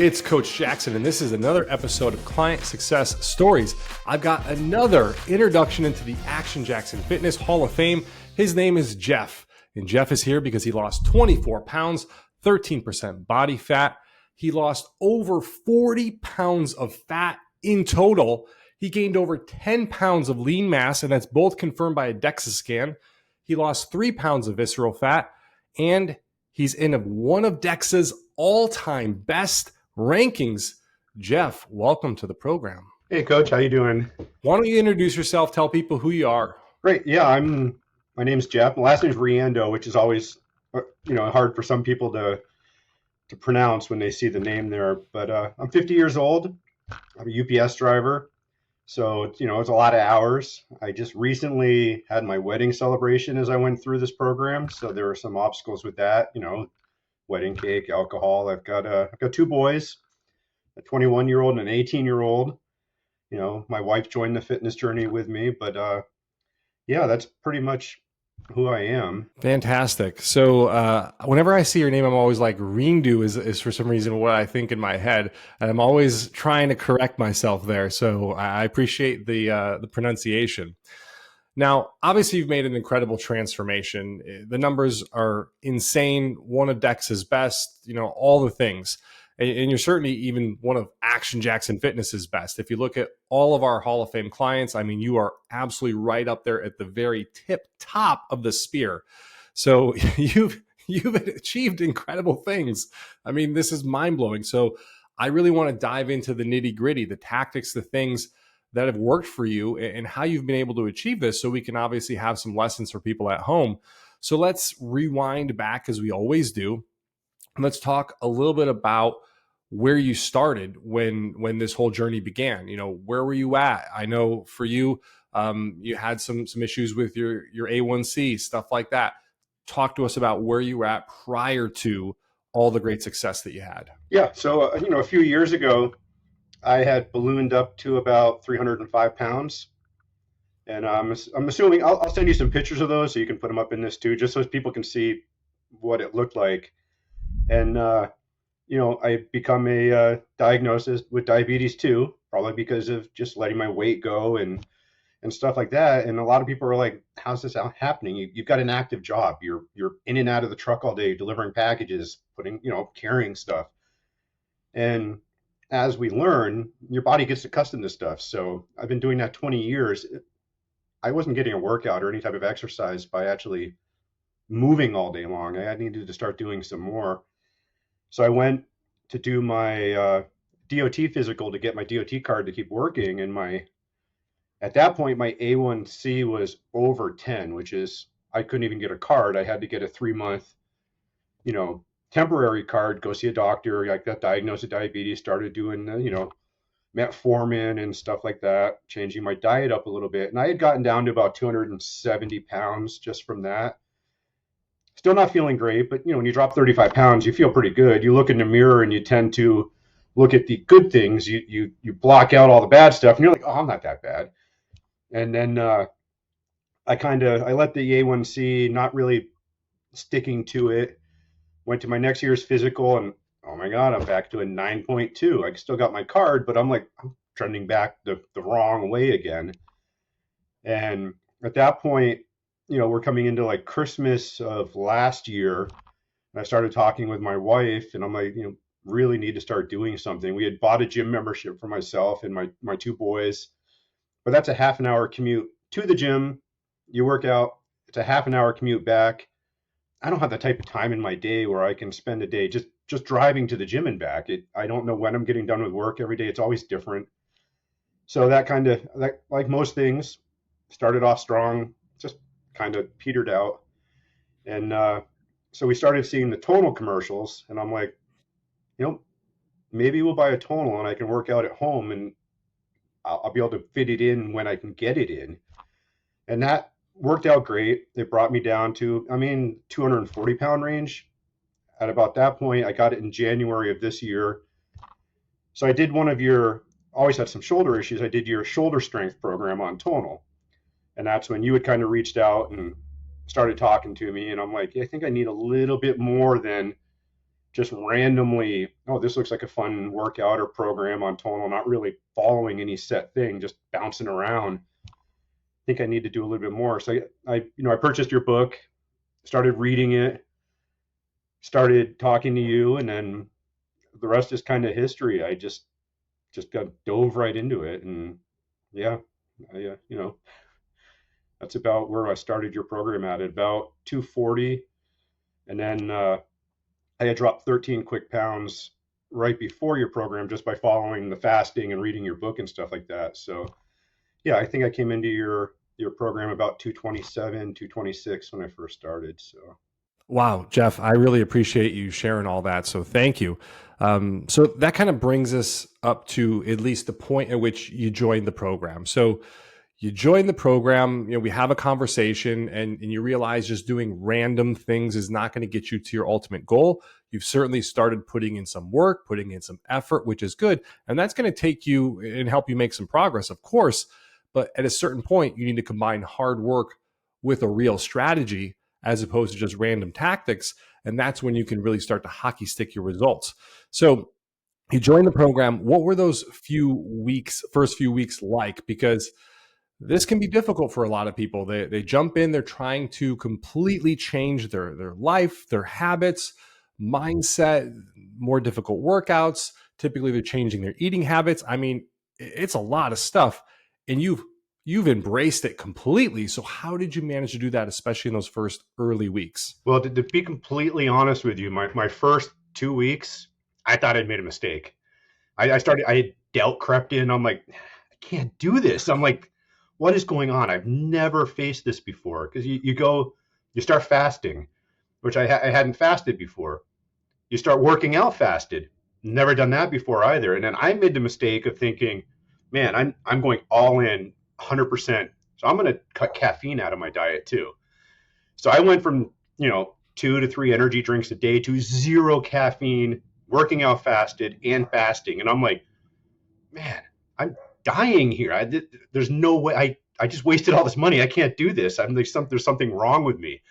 It's Coach Jackson, and this is another episode of Client Success Stories. I've got another introduction into the Action Jackson Fitness Hall of Fame. His name is Jeff, and Jeff is here because he lost 24 pounds, 13% body fat. He lost over 40 pounds of fat in total. He gained over 10 pounds of lean mass, and that's both confirmed by a DEXA scan. He lost 3 pounds of visceral fat, and he's in one of DEXA's all-time best rankings. Jeff, welcome to the program. Hey, Coach. How you doing? Why don't you introduce yourself? Tell people who you are. Great. Yeah, my name's Jeff. My last name's Riendeau, which is always, hard for some people to pronounce when they see the name there. But I'm 50 years old. I'm a UPS driver. So, it's a lot of hours. I just recently had my wedding celebration as I went through this program. So there were some obstacles with that, wedding cake, alcohol. I've got two boys, a 21-year-old and an 18-year-old. My wife joined the fitness journey with me, but that's pretty much who I am. Fantastic. So whenever I see your name, I'm always like, Riendeau is for some reason what I think in my head, and I'm always trying to correct myself there. So I appreciate the pronunciation. Now, obviously, you've made an incredible transformation. The numbers are insane. One of DEXA's best, all the things. And you're certainly even one of Action Jackson Fitness's best. If you look at all of our Hall of Fame clients, I mean, you are absolutely right up there at the very top of the spear. So you've achieved incredible things. I mean, this is mind-blowing. So I really want to dive into the nitty-gritty, the tactics, the things that have worked for you and how you've been able to achieve this, so we can obviously have some lessons for people at home. So let's rewind back, as we always do, and let's talk a little bit about where you started when this whole journey began. Where were you at? I know for you, you had some issues with your A1C, stuff like that. Talk to us about where you were at prior to all the great success that you had. Yeah. So, a few years ago, I had ballooned up to about 305 pounds. And I'm assuming I'll send you some pictures of those so you can put them up in this too, just so people can see what it looked like. And, I become a diagnosis with diabetes too, probably because of just letting my weight go and stuff like that. And a lot of people are like, how's this happening? You've got an active job. You're in and out of the truck all day, delivering packages, carrying stuff. And as we learn, your body gets accustomed to stuff. So I've been doing that 20 years. I wasn't getting a workout or any type of exercise by actually moving all day long. I needed to start doing some more. So I went to do my DOT physical to get my DOT card to keep working. And at that point, my A1C was over 10, which is, I couldn't even get a card. I had to get a 3-month, temporary card, go see a doctor. I got diagnosed with diabetes, started doing, metformin and stuff like that, changing my diet up a little bit. And I had gotten down to about 270 pounds just from that. Still not feeling great, but when you drop 35 pounds, you feel pretty good. You look in the mirror and you tend to look at the good things. You block out all the bad stuff and you're like, oh, I'm not that bad. And then I let the A1C, not really sticking to it. Went to my next year's physical and, oh my God, I'm back to a 9.2. I still got my card, but I'm trending back the wrong way again. And at that point, we're coming into like Christmas of last year. And I started talking with my wife and I'm like, really need to start doing something. We had bought a gym membership for myself and my two boys, but that's a half an hour commute to the gym. You work out, it's a half an hour commute back. I don't have the type of time in my day where I can spend a day just driving to the gym and back. I don't know when I'm getting done with work every day. It's always different. So that like most things, started off strong, just kind of petered out. And so we started seeing the tonal commercials and I'm like, maybe we'll buy a tonal and I can work out at home and I'll be able to fit it in when I can get it in. And that worked out great. It brought me down to, 240 pound range. At about that point, I got it in January of this year. So I did always had some shoulder issues. I did your shoulder strength program on tonal. And that's when you had kind of reached out and started talking to me. And I'm like, I think I need a little bit more than just randomly, oh, this looks like a fun workout or program on tonal, not really following any set thing, just bouncing around. I think I need to do a little bit more. So I purchased your book, started reading it, started talking to you, and then the rest is kind of history. I just got dove right into it, and yeah, that's about where I started your program at about 240, and then I had dropped 13 quick pounds right before your program just by following the fasting and reading your book and stuff like that. So yeah, I think I came into your program about 227, 226 when I first started. So Wow, Jeff, I really appreciate you sharing all that. So thank you. So that kind of brings us up to at least the point at which you joined the program. So you join the program, we have a conversation, and you realize just doing random things is not going to get you to your ultimate goal. You've certainly started putting in some work, putting in some effort, which is good. And that's going to take you and help you make some progress, of course. But at a certain point, you need to combine hard work with a real strategy as opposed to just random tactics. And that's when you can really start to hockey stick your results. So you joined the program. What were those first few weeks like? Because this can be difficult for a lot of people. They jump in, they're trying to completely change their life, their habits, mindset, more difficult workouts. Typically, they're changing their eating habits. I mean, it's a lot of stuff, and you've embraced it completely. So, how did you manage to do that, especially in those first early weeks? well, to be completely honest with you, my first 2 weeks, I thought I'd made a mistake. I doubt crept in. I'm like, I can't do this. I'm like, what is going on? I've never faced this before. Because you start fasting, which I hadn't fasted before. You start working out fasted. Never done that before either. And then I made the mistake of thinking, man, I'm going all in 100%. So I'm going to cut caffeine out of my diet too. So I went from, 2 to 3 energy drinks a day to zero caffeine, working out fasted and fasting. And I'm like, man, I'm dying here. There's no way. I just wasted all this money. I can't do this. There's something wrong with me.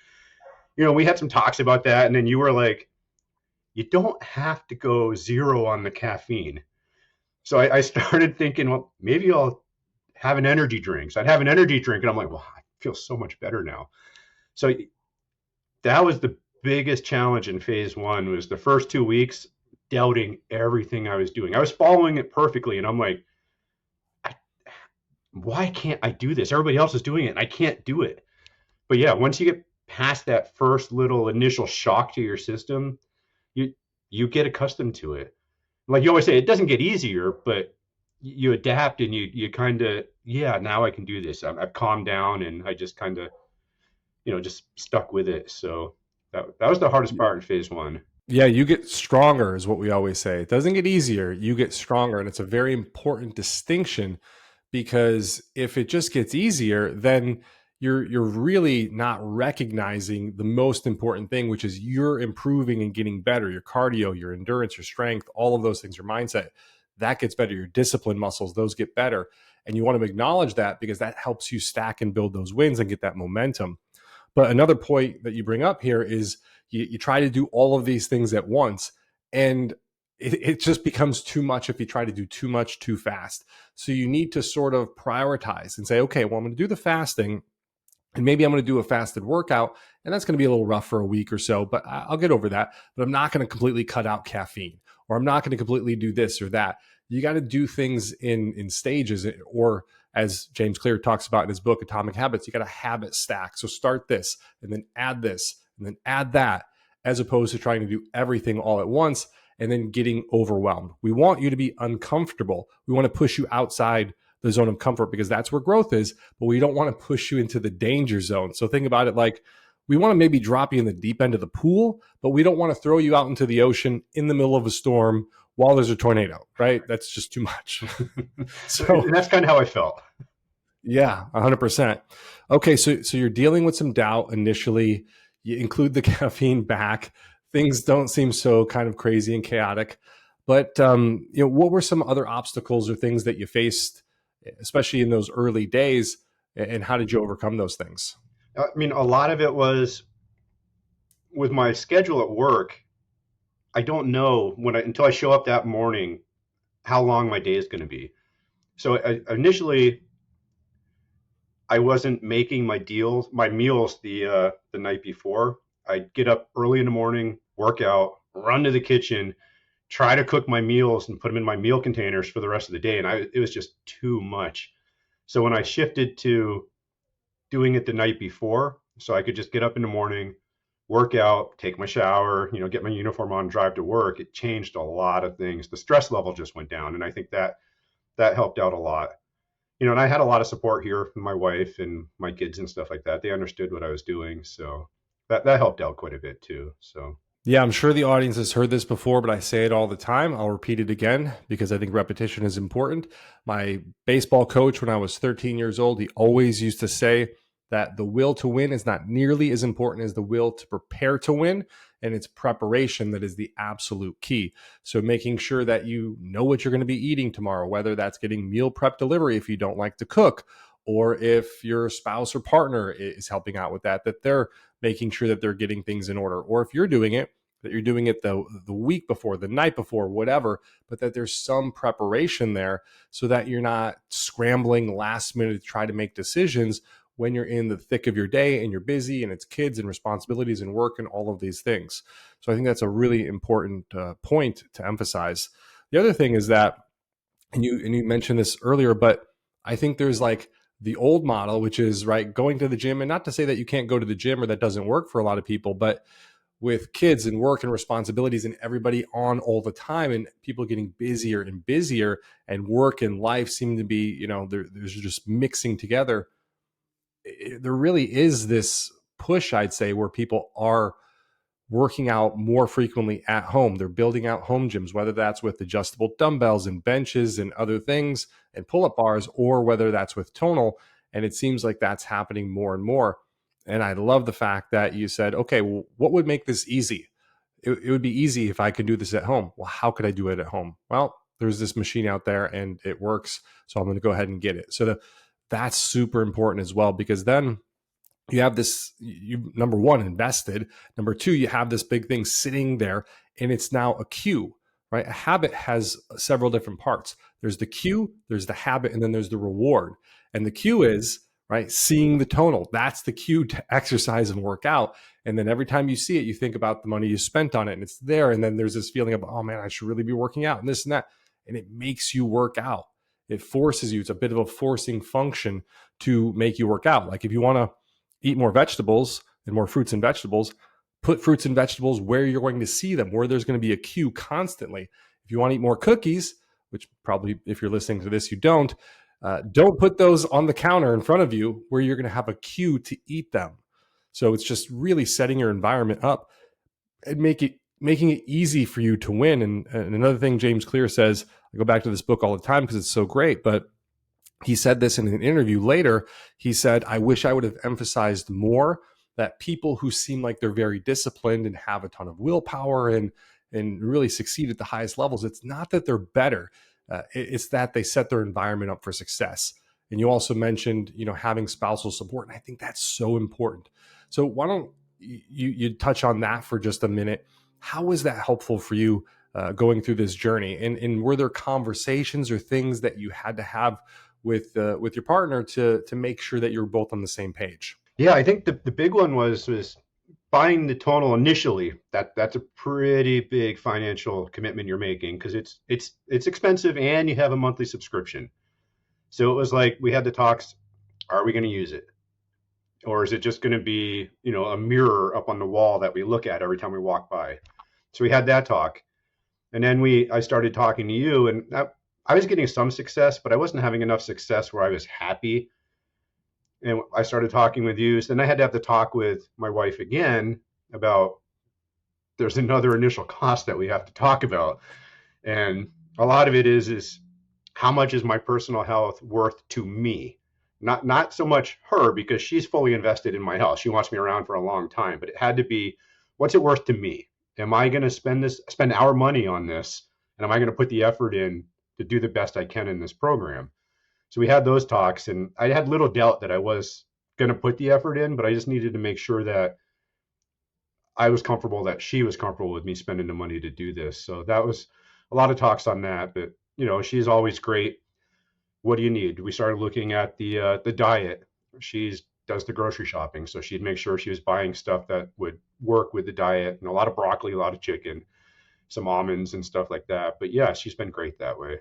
We had some talks about that. And then you were like, you don't have to go zero on the caffeine. So I started thinking, well, maybe I'll have an energy drink. So I'd have an energy drink, and I'm like, well, I feel so much better now. So that was the biggest challenge in phase one, was the first 2 weeks doubting everything I was doing. I was following it perfectly, and I'm like, why can't I do this? Everybody else is doing it, and I can't do it. But yeah, once you get past that first little initial shock to your system, you you get accustomed to it. Like you always say, it doesn't get easier, but you adapt, and you kind of, yeah, now I can do this. I've calmed down, and I just kind of, just stuck with it. So that was the hardest part in phase one. Yeah, you get stronger, is what we always say. It doesn't get easier, you get stronger. And it's a very important distinction, because if it just gets easier, then you're really not recognizing the most important thing, which is you're improving and getting better. Your cardio, your endurance, your strength, all of those things, your mindset, that gets better. Your discipline muscles, those get better. And you want to acknowledge that, because that helps you stack and build those wins and get that momentum. But another point that you bring up here is you try to do all of these things at once, and it just becomes too much if you try to do too much too fast. So you need to sort of prioritize and say, okay, well, I'm going to do the fasting, and maybe I'm going to do a fasted workout, and that's going to be a little rough for a week or so, but I'll get over that. But I'm not going to completely cut out caffeine, or I'm not going to completely do this or that. You got to do things in stages, or as James Clear talks about in his book, Atomic Habits, you got to habit stack. So start this, and then add this, and then add that, as opposed to trying to do everything all at once and then getting overwhelmed. We want you to be uncomfortable. We want to push you outside the zone of comfort, because that's where growth is, but we don't want to push you into the danger zone. So think about it like, we want to maybe drop you in the deep end of the pool, but we don't want to throw you out into the ocean in the middle of a storm while there's a tornado, right? That's just too much. So And that's kind of how I felt. yeah, 100%. Okay, so you're dealing with some doubt initially. You include the caffeine back. Things don't seem so kind of crazy and chaotic. But what were some other obstacles or things that you faced, especially in those early days, and how did you overcome those things? I mean, a lot of it was with my schedule at work. I don't know until I show up that morning how long my day is going to be. So initially, I wasn't making my meals the night before. I'd get up early in the morning, work out, run to the kitchen, try to cook my meals and put them in my meal containers for the rest of the day, and it was just too much. So when I shifted to doing it the night before, so I could just get up in the morning, work out, take my shower, get my uniform on, drive to work, it changed a lot of things. The stress level just went down, and I think that helped out a lot. And I had a lot of support here from my wife and my kids and stuff like that. They understood what I was doing, so that helped out quite a bit too. So Yeah, I'm sure the audience has heard this before, but I say it all the time. I'll repeat it again because I think repetition is important. My baseball coach, when I was 13 years old, he always used to say that the will to win is not nearly as important as the will to prepare to win. And it's preparation that is the absolute key. So making sure that you know what you're going to be eating tomorrow, whether that's getting meal prep delivery if you don't like to cook, or if your spouse or partner is helping out with that, that they're making sure that they're getting things in order. Or if you're doing it, that you're doing it the week before, the night before, whatever, but that there's some preparation there so that you're not scrambling last minute to try to make decisions when you're in the thick of your day and you're busy and it's kids and responsibilities and work and all of these things. So I think that's a really important point to emphasize. The other thing is that, and you mentioned this earlier, but I think there's like the old model, which is right going to the gym, and not to say that you can't go to the gym or that doesn't work for a lot of people, but with kids and work and responsibilities and everybody on all the time and people getting busier and busier and work and life seem to be, there's just mixing together. There really is this push, I'd say, where people are working out more frequently at home. They're building out home gyms, whether that's with adjustable dumbbells and benches and other things and pull-up bars, or whether that's with tonal. And it seems like that's happening more and more. And I love the fact that you said, okay, well, what would make this easy? It would be easy if I could do this at home. Well, how could I do it at home? Well, there's this machine out there and it works. So I'm going to go ahead and get it. So that's super important as well, because then you have this, you number one, invested. Number two, you have this big thing sitting there and it's now a cue, right? A habit has several different parts. There's the cue, there's the habit, and then there's the reward. And the cue is, right, seeing the tonal. That's the cue to exercise and work out. And then every time you see it, you think about the money you spent on it and it's there. And then there's this feeling of, oh man, I should really be working out and this and that. And it makes you work out. It forces you. It's a bit of a forcing function to make you work out. Like if you want to eat more vegetables and more fruits and vegetables, put fruits and vegetables where you're going to see them, where there's going to be a cue constantly. If you want to eat more cookies, which probably if you're listening to this, you don't put those on the counter in front of you where you're going to have a cue to eat them. So it's just really setting your environment up and making it easy for you to win. And another thing James Clear says, I go back to this book all the time because it's so great, but he said this in an interview later. He said, I wish I would have emphasized more that people who seem like they're very disciplined and have a ton of willpower and really succeed at the highest levels, it's not that they're better. It's that they set their environment up for success. And you also mentioned, having spousal support. And I think that's so important. So why don't you touch on that for just a minute? How was that helpful for you going through this journey? And were there conversations or things that you had to have with your partner to make sure that you're both on the same page? yeah, I think the big one was buying the tonal initially. That's a pretty big financial commitment you're making because it's expensive and you have a monthly subscription. So it was like we had the talks, are we going to use it? Or is it just going to be, a mirror up on the wall that we look at every time we walk by? So we had that talk. And then I started talking to you, and I was getting some success, but I wasn't having enough success where I was happy. And I started talking with you. So then I had to have the talk with my wife again about there's another initial cost that we have to talk about. And a lot of it is how much is my personal health worth to me? Not so much her, because she's fully invested in my health. She wants me around for a long time, but it had to be, what's it worth to me? Am I going to spend our money on this? And am I going to put the effort in to do the best I can in this program? So we had those talks, and I had little doubt that I was going to put the effort in, but I just needed to make sure that I was comfortable that she was comfortable with me spending the money to do this. So that was a lot of talks on that. But she's always great. What do you need? We started looking at the diet. She's does the grocery shopping, so she'd make sure she was buying stuff that would work with the diet, and a lot of broccoli, a lot of chicken, some almonds and stuff like that. But yeah, she's been great that way.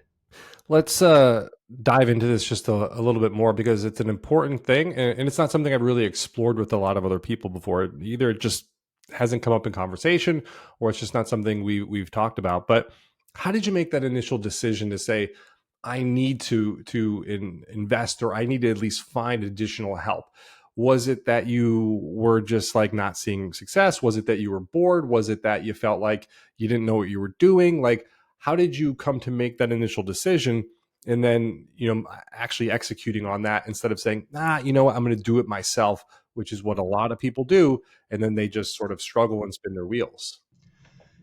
Let's dive into this just a little bit more because it's an important thing, and it's not something I've really explored with a lot of other people before. Either it just hasn't come up in conversation, or it's just not something we've talked about. But how did you make that initial decision to say, I need to invest, or I need to at least find additional help? Was it that you were just like not seeing success? Was it that you were bored? Was it that you felt like you didn't know what you were doing? Like, how did you come to make that initial decision, and then actually executing on that instead of saying, nah, you know what, I'm going to do it myself, which is what a lot of people do, and then they just sort of struggle and spin their wheels.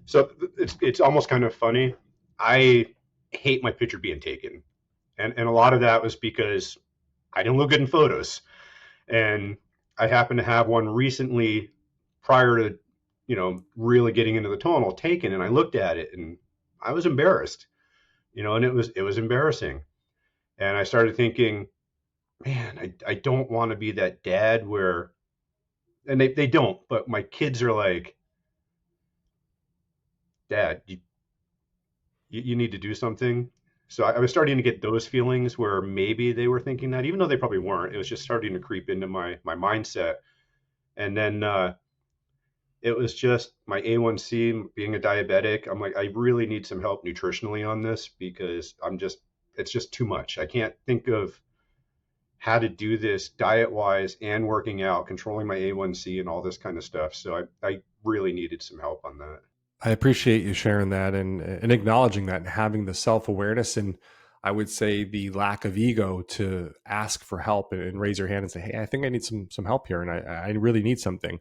So it's almost kind of funny. I hate my picture being taken, and a lot of that was because I didn't look good in photos, and I happened to have one recently prior to really getting into the tonal taken, and I looked at it and I was embarrassed, and it was embarrassing, and I started thinking, man, I don't want to be that dad where, and they don't, but my kids are like, Dad, you need to do something. So I was starting to get those feelings where maybe they were thinking that, even though they probably weren't. It was just starting to creep into my mindset. And then it was just my A1C being a diabetic. I'm like, I really need some help nutritionally on this because it's just too much. I can't think of how to do this diet wise and working out, controlling my A1C and all this kind of stuff. So I really needed some help on that. I appreciate you sharing that and acknowledging that and having the self-awareness, and I would say the lack of ego to ask for help and raise your hand and say, hey, I think I need some help here, and I really need something.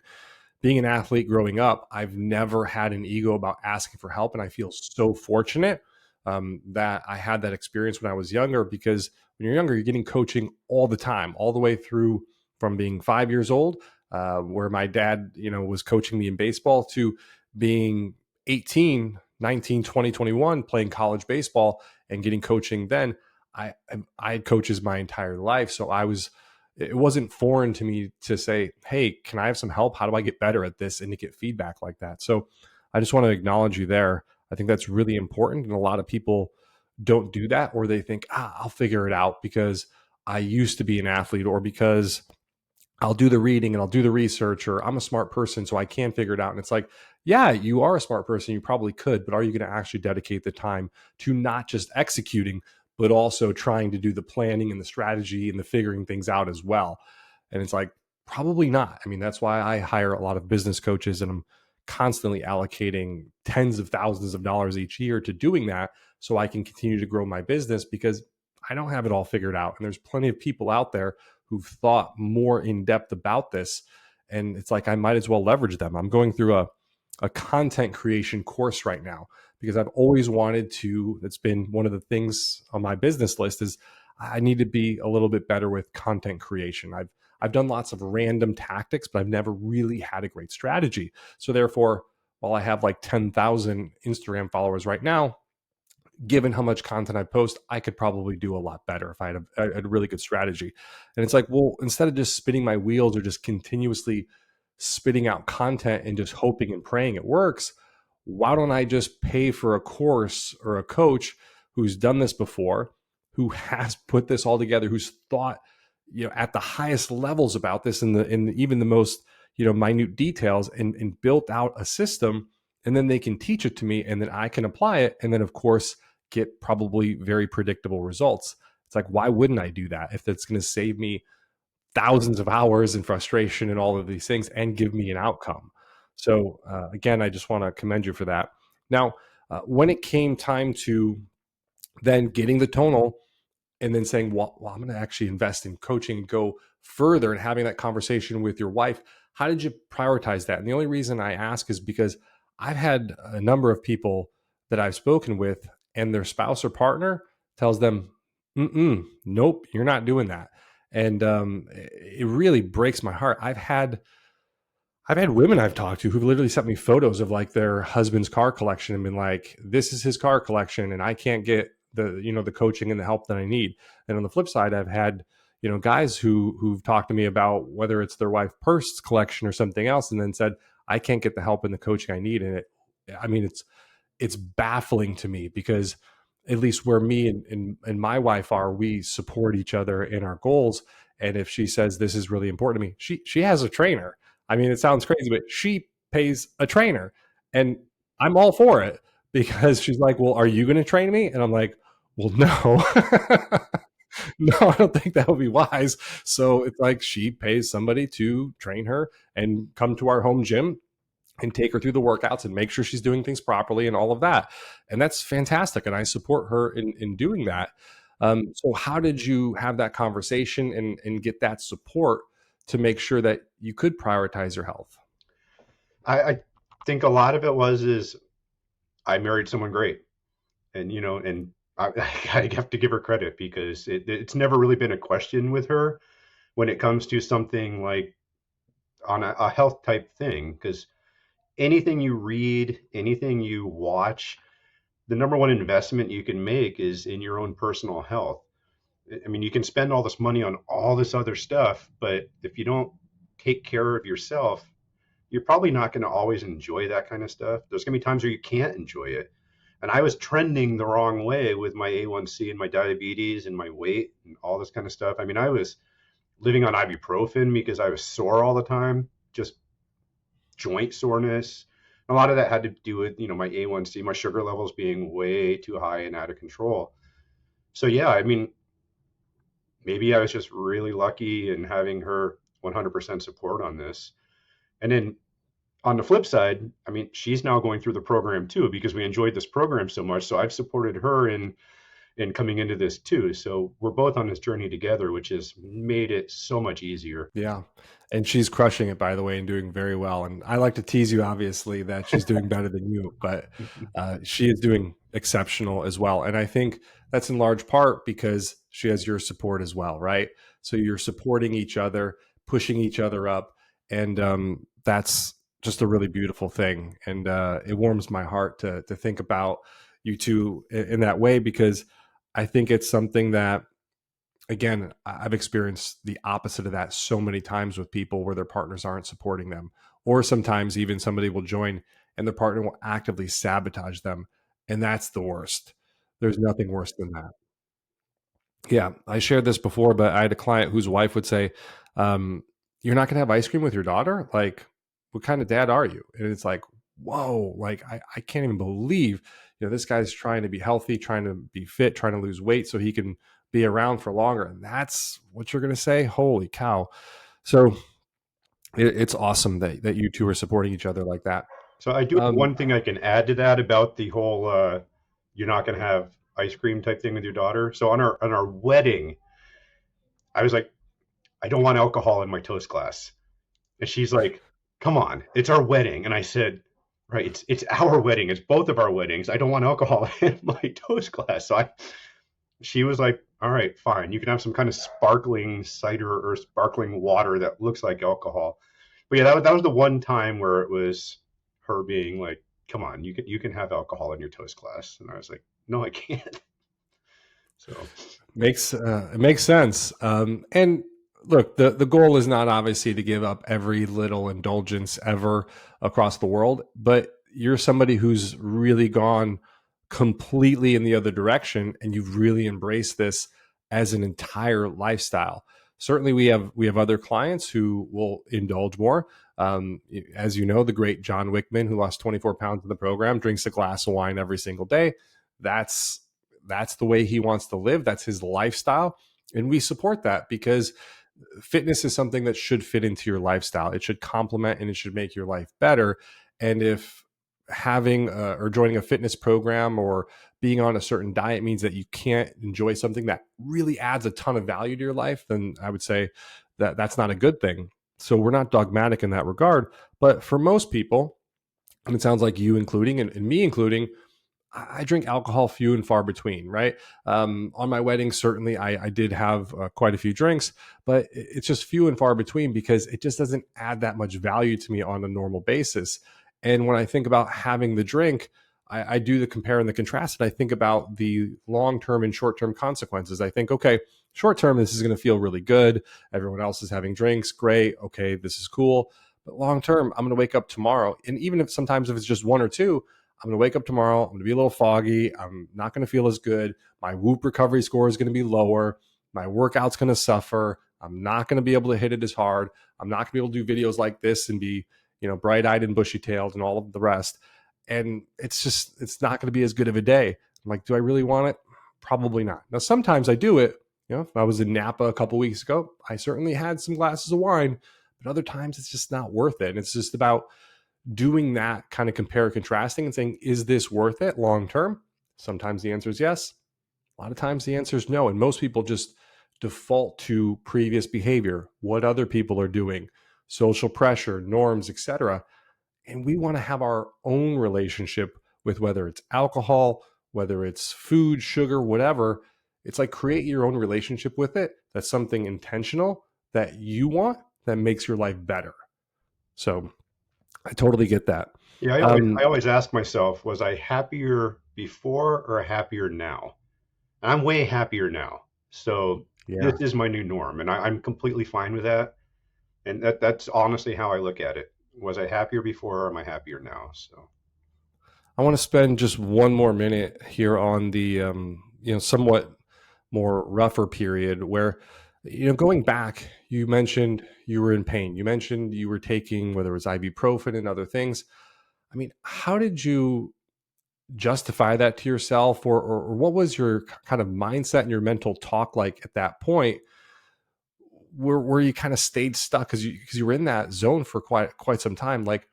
Being an athlete growing up, I've never had an ego about asking for help. And I feel so fortunate that I had that experience when I was younger, because when you're younger, you're getting coaching all the time, all the way through from being 5 years old, where my dad, was coaching me in baseball, to being 18, 19, 20, 21, playing college baseball and getting coaching then. I had coaches my entire life. So it wasn't foreign to me to say, hey, can I have some help? How do I get better at this? And to get feedback like that. So I just want to acknowledge you there. I think that's really important. And a lot of people don't do that, or they think, I'll figure it out because I used to be an athlete, or because I'll do the reading and I'll do the research, or I'm a smart person, so I can figure it out. And it's like, yeah, you are a smart person. You probably could, but are you going to actually dedicate the time to not just executing, but also trying to do the planning and the strategy and the figuring things out as well? And it's like, probably not. I mean, that's why I hire a lot of business coaches, and I'm constantly allocating tens of thousands of dollars each year to doing that so I can continue to grow my business, because I don't have it all figured out. And there's plenty of people out there who've thought more in depth about this. And it's like, I might as well leverage them. I'm going through a content creation course right now because I've always wanted to. It's been one of the things on my business list is I need to be a little bit better with content creation. I've done lots of random tactics, but I've never really had a great strategy. So therefore, while I have like 10,000 Instagram followers right now, given how much content I post, I could probably do a lot better if I had a really good strategy. And it's like, well, instead of just spinning my wheels or just continuously spitting out content and just hoping and praying it works, why don't I just pay for a course or a coach who's done this before, who has put this all together, who's thought, at the highest levels about this in even the most, minute details, and built out a system, and then they can teach it to me, and then I can apply it, and then of course get probably very predictable results. It's like, why wouldn't I do that if it's going to save me thousands of hours and frustration and all of these things and give me an outcome? So again, I just want to commend you for that. Now, when it came time to then getting the tonal and then saying, well, I'm going to actually invest in coaching and go further, and having that conversation with your wife, how did you prioritize that? And the only reason I ask is because I've had a number of people that I've spoken with, and their spouse or partner tells them, nope, you're not doing that. And it really breaks my heart. I've had women I've talked to who've literally sent me photos of like their husband's car collection and been like, this is his car collection and I can't get the coaching and the help that I need. And on the flip side, I've had, guys who've talked to me about whether it's their wife purse collection or something else and then said, I can't get the help and the coaching I need. And I mean, it's baffling to me because at least where me and my wife are, we support each other in our goals. And if she says this is really important to me, she has a trainer. I mean, it sounds crazy, but she pays a trainer, and I'm all for it because she's like, "Well, are you going to train me?" And I'm like, "Well, no, no, I don't think that would be wise." So it's like she pays somebody to train her and come to our home gym and take her through the workouts and make sure she's doing things properly and all of that. And that's fantastic. And I support her in doing that. So how did you have that conversation and get that support to make sure that you could prioritize your health? I think a lot of it is I married someone great, and and I have to give her credit because it's never really been a question with her when it comes to something like on a health type thing. Because anything you read, anything you watch, the number one investment you can make is in your own personal health. I mean, you can spend all this money on all this other stuff, but if you don't take care of yourself, you're probably not going to always enjoy that kind of stuff. There's going to be times where you can't enjoy it. And I was trending the wrong way with my A1C and my diabetes and my weight and all this kind of stuff. I mean, I was living on ibuprofen because I was sore all the time, just joint soreness. A lot of that had to do with, my A1C, my sugar levels being way too high and out of control. So yeah, I mean, maybe I was just really lucky in having her 100% support on this. And then on the flip side, I mean, she's now going through the program too because we enjoyed this program so much. So I've supported her in coming into this too. So we're both on this journey together, which has made it so much easier. Yeah. And she's crushing it, by the way, and doing very well. And I like to tease you, obviously, that she's doing better than you, but she is doing exceptional as well. And I think that's in large part because she has your support as well, right? So you're supporting each other, pushing each other up. And that's just a really beautiful thing. And it warms my heart to think about you two in that way because I think it's something that again, I've experienced the opposite of that so many times with people where their partners aren't supporting them. Or sometimes even somebody will join and their partner will actively sabotage them. And that's the worst. There's nothing worse than that. Yeah, I shared this before, but I had a client whose wife would say, "You're not going to have ice cream with your daughter? Like, what kind of dad are you?" And it's like, whoa, like I can't even believe, this guy's trying to be healthy, trying to be fit, trying to lose weight so he can be around for longer. And that's what you're going to say? Holy cow. So it's awesome that you two are supporting each other like that. So I do have Um, one thing I can add to that about the whole you're not going to have ice cream type thing with your daughter. So on our wedding, I was like, I don't want alcohol in my toast glass. And she's like, "Come on, it's our wedding." And I said, "Right, it's our wedding. It's both of our weddings. I don't want alcohol in my toast glass." So she was like, "All right, fine. You can have some kind of sparkling cider or sparkling water that looks like alcohol." But yeah, that was the one time where it was her being like, "Come on, you can have alcohol in your toast glass." And I was like, "No, I can't." So it makes sense. And look, the goal is not obviously to give up every little indulgence ever across the world, but you're somebody who's really gone completely in the other direction, and you've really embraced this as an entire lifestyle. Certainly, we have other clients who will indulge more. As you know, the great John Wickman, who lost 24 pounds in the program, drinks a glass of wine every single day. That's that's the way he wants to live. That's his lifestyle. And we support that because fitness is something that should fit into your lifestyle. It should complement and it should make your life better. And if having or joining a fitness program or being on a certain diet means that you can't enjoy something that really adds a ton of value to your life, then I would say that that's not a good thing. So we're not dogmatic in that regard. But for most people, and it sounds like you including and me including, I drink alcohol few and far between, right? On my wedding, certainly I did have quite a few drinks, but it's just few and far between because it just doesn't add that much value to me on a normal basis. And when I think about having the drink, I do the compare and the contrast, and I think about the long term and short term consequences. I think, okay, short term, this is going to feel really good. Everyone else is having drinks. Great. Okay, this is cool. But long term, I'm going to wake up tomorrow. And even if sometimes if it's just one or two, I'm going to wake up tomorrow. I'm going to be a little foggy. I'm not going to feel as good. My Whoop recovery score is going to be lower. My workout's going to suffer. I'm not going to be able to hit it as hard. I'm not going to be able to do videos like this and be, bright eyed and bushy tailed and all of the rest. And it's not going to be as good of a day. I'm like, do I really want it? Probably not. Now, sometimes I do it. If I was in Napa a couple weeks ago, I certainly had some glasses of wine, but other times it's just not worth it. And it's just about doing that kind of compare contrasting and saying, is this worth it long term? Sometimes the answer is yes. A lot of times the answer is no. And most people just default to previous behavior, what other people are doing, social pressure, norms, etc. And we want to have our own relationship with whether it's alcohol, whether it's food, sugar, whatever. It's like create your own relationship with it. That's something intentional that you want that makes your life better. So I totally get that. Yeah, Um, I always ask myself, was I happier before or happier now? And I'm way happier now. So this yeah, is my new norm, and I'm completely fine with that. And that's honestly how I look at it. Was I happier before or am I happier now? So I want to spend just one more minute here on the somewhat more rougher period where going back. You mentioned you were in pain. You mentioned you were taking whether it was ibuprofen and other things. I mean, how did you justify that to yourself, or what was your kind of mindset and your mental talk like at that point, where you kind of stayed stuck because you were in that zone for quite some time? Like,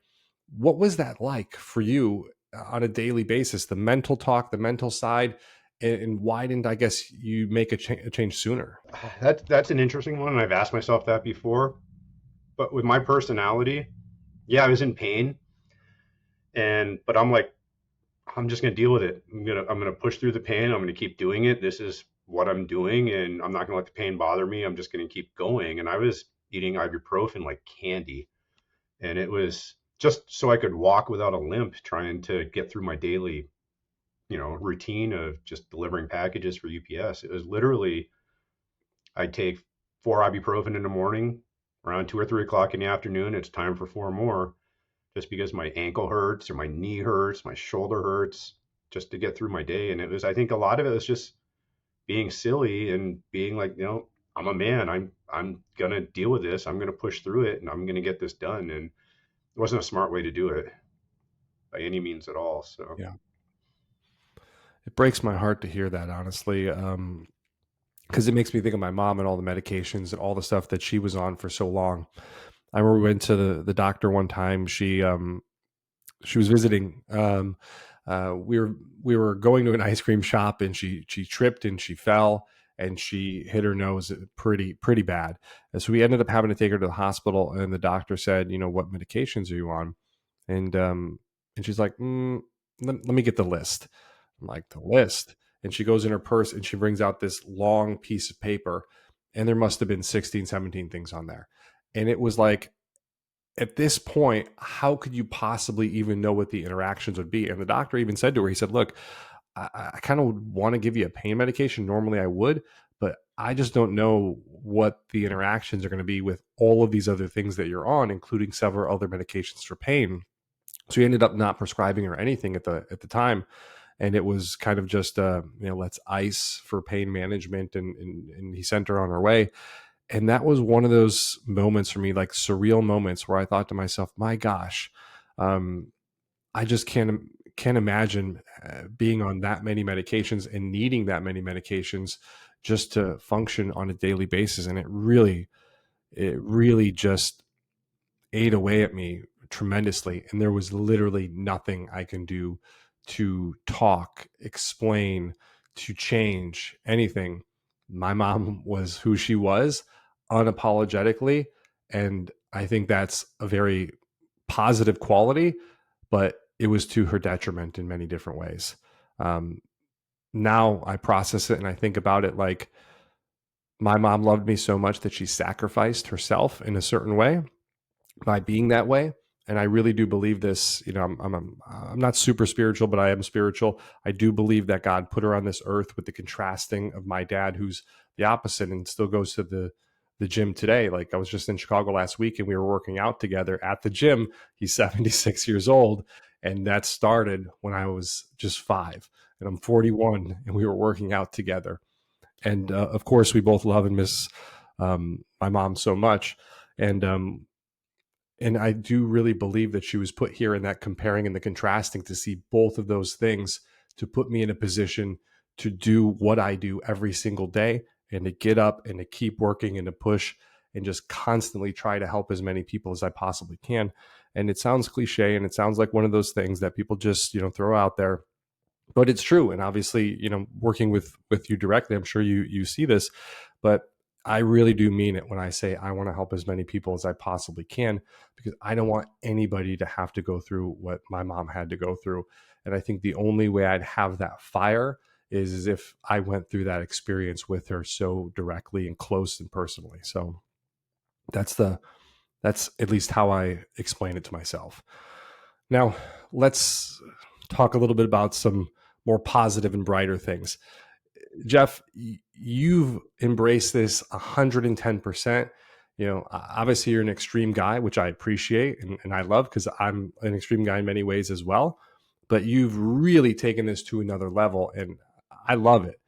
what was that like for you on a daily basis? The mental talk, the mental side, and why didn't I guess you make a change sooner? that's an interesting one, and I've asked myself that before. But with my personality, yeah, I was in pain, and but I'm like, I'm just gonna deal with it. I'm gonna push through the pain. I'm gonna keep doing it. This is what I'm doing, and I'm not gonna let the pain bother me. I'm just gonna keep going. And I was eating ibuprofen like candy, and it was just so I could walk without a limp, trying to get through my daily, routine of just delivering packages for UPS. It was literally I'd take 4 ibuprofen in the morning, around 2 or 3 o'clock in the afternoon. It's time for four more, just because my ankle hurts or my knee hurts, my shoulder hurts, just to get through my day. And it was, I think a lot of it was just being silly and being like, I'm a man. I'm gonna deal with this. I'm gonna push through it, and I'm gonna get this done. And it wasn't a smart way to do it by any means at all. So Yeah, it breaks my heart to hear that, honestly, because it makes me think of my mom and all the medications and all the stuff that she was on for so long. I remember we went to the doctor one time. She was visiting. We were going to an ice cream shop, and she tripped and she fell and she hit her nose pretty bad. And so we ended up having to take her to the hospital. And the doctor said, what medications are you on? And she's like, let me get the list. I'm like, the list. And she goes in her purse and she brings out this long piece of paper, and there must have been 16, 17 things on there. And it was like, at this point, how could you possibly even know what the interactions would be? And the doctor even said to her, he said, look, I kind of want to give you a pain medication. Normally I would, but I just don't know what the interactions are going to be with all of these other things that you're on, including several other medications for pain. So he ended up not prescribing her anything at the time. And it was kind of just, let's ice for pain management. And he sent her on her way. And that was one of those moments for me, like surreal moments, where I thought to myself, my gosh, um, I just can't imagine being on that many medications and needing that many medications just to function on a daily basis. And it really just ate away at me tremendously. And there was literally nothing I can do to talk, explain, to change anything. My mom was who she was unapologetically. And I think that's a very positive quality, but it was to her detriment in many different ways. Um, Now I process it and I think about it like my mom loved me so much that she sacrificed herself in a certain way by being that way. And I really do believe this. You know, I'm not super spiritual, but I am spiritual. I do believe that God put her on this earth with the contrasting of my dad, who's the opposite and still goes to the gym today. Like I was just in Chicago last week and we were working out together at the gym. He's 76 years old, and that started when I was just 5, and I'm 41, and we were working out together. And of course, we both love and miss my mom so much. And and I do really believe that she was put here in that comparing and the contrasting to see both of those things to put me in a position to do what I do every single day and to get up and to keep working and to push and just constantly try to help as many people as I possibly can. And it sounds cliche and it sounds like one of those things that people just, throw out there, but it's true. And obviously, working with you directly, I'm sure you see this, but I really do mean it when I say I want to help as many people as I possibly can, because I don't want anybody to have to go through what my mom had to go through. And I think the only way I'd have that fire is if I went through that experience with her so directly and close and personally. So that's that's at least how I explain it to myself. Now, let's talk a little bit about some more positive and brighter things. Jeff, you've embraced this 110%. Obviously you're an extreme guy, which I appreciate and I love because I'm an extreme guy in many ways as well. But you've really taken this to another level and I love it.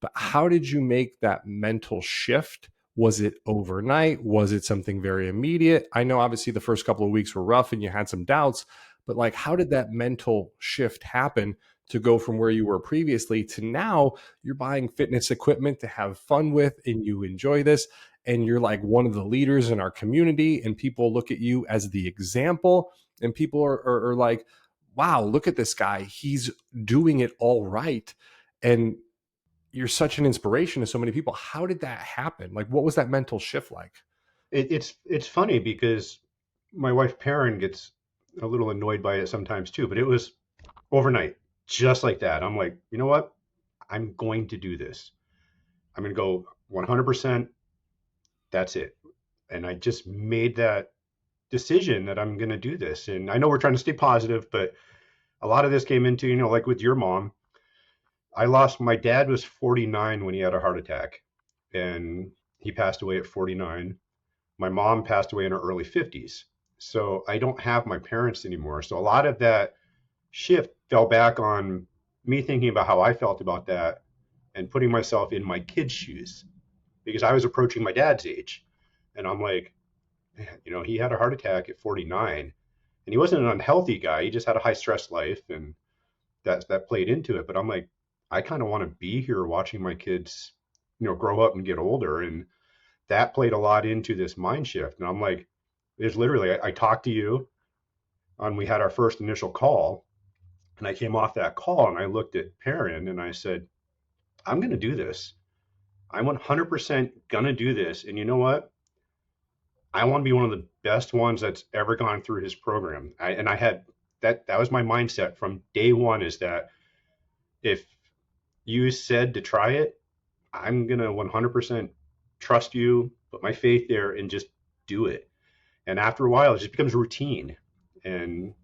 But how did you make that mental shift? Was it overnight? Was it something very immediate? I know obviously the first couple of weeks were rough and you had some doubts, but like, how did that mental shift happen to go from where you were previously to now you're buying fitness equipment to have fun with and you enjoy this and you're like one of the leaders in our community and people look at you as the example and people are like, wow, look at this guy, he's doing it all right. And you're such an inspiration to so many people. How did that happen? Like, what was that mental shift like? It's funny because my wife Perrin gets a little annoyed by it sometimes too, but it was overnight, just like that. I'm like, you know what? I'm going to do this. I'm going to go 100%. That's it. And I just made that decision that I'm going to do this. And I know we're trying to stay positive, but a lot of this came into, like with your mom, my dad was 49 when he had a heart attack and he passed away at 49. My mom passed away in her early 50s. So I don't have my parents anymore. So a lot of that shift fell back on me thinking about how I felt about that and putting myself in my kid's shoes because I was approaching my dad's age. And I'm like, he had a heart attack at 49 and he wasn't an unhealthy guy. He just had a high stress life and that played into it. But I'm like, I kind of want to be here watching my kids, grow up and get older. And that played a lot into this mind shift. And I'm like, it's literally, I talked to you and we had our first initial call. And I came off that call and I looked at Perrin and I said, I'm going to do this. I'm 100% going to do this. And you know what? I want to be one of the best ones that's ever gone through his program. I had that was my mindset from day one is that if you said to try it, I'm going to 100% trust you, put my faith there and just do it. And after a while, it just becomes routine. And,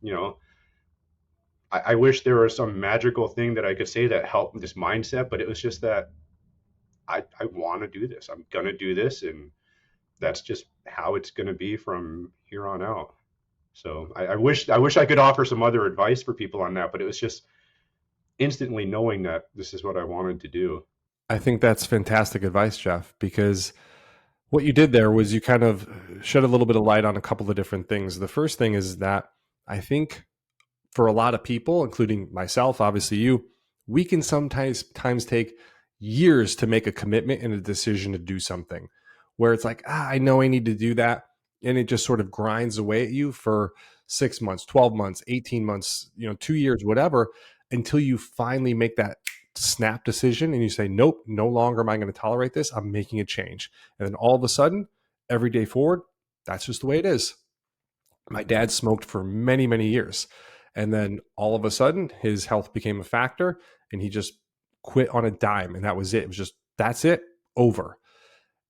I wish there was some magical thing that I could say that helped with this mindset, but it was just that I want to do this. I'm going to do this. And that's just how it's going to be from here on out. So I wish I could offer some other advice for people on that, but it was just instantly knowing that this is what I wanted to do. I think that's fantastic advice, Jeff, because what you did there was you kind of shed a little bit of light on a couple of different things. The first thing is that I think for a lot of people, including myself, obviously you, we can sometimes take years to make a commitment and a decision to do something where it's like, I know I need to do that. And it just sort of grinds away at you for 6 months, 12 months, 18 months, 2 years, whatever, until you finally make that snap decision and you say, nope, no longer am I going to tolerate this. I'm making a change. And then all of a sudden, every day forward, that's just the way it is. My dad smoked for many, many years. And then all of a sudden, his health became a factor and he just quit on a dime. And that was it. It was just, that's it, over.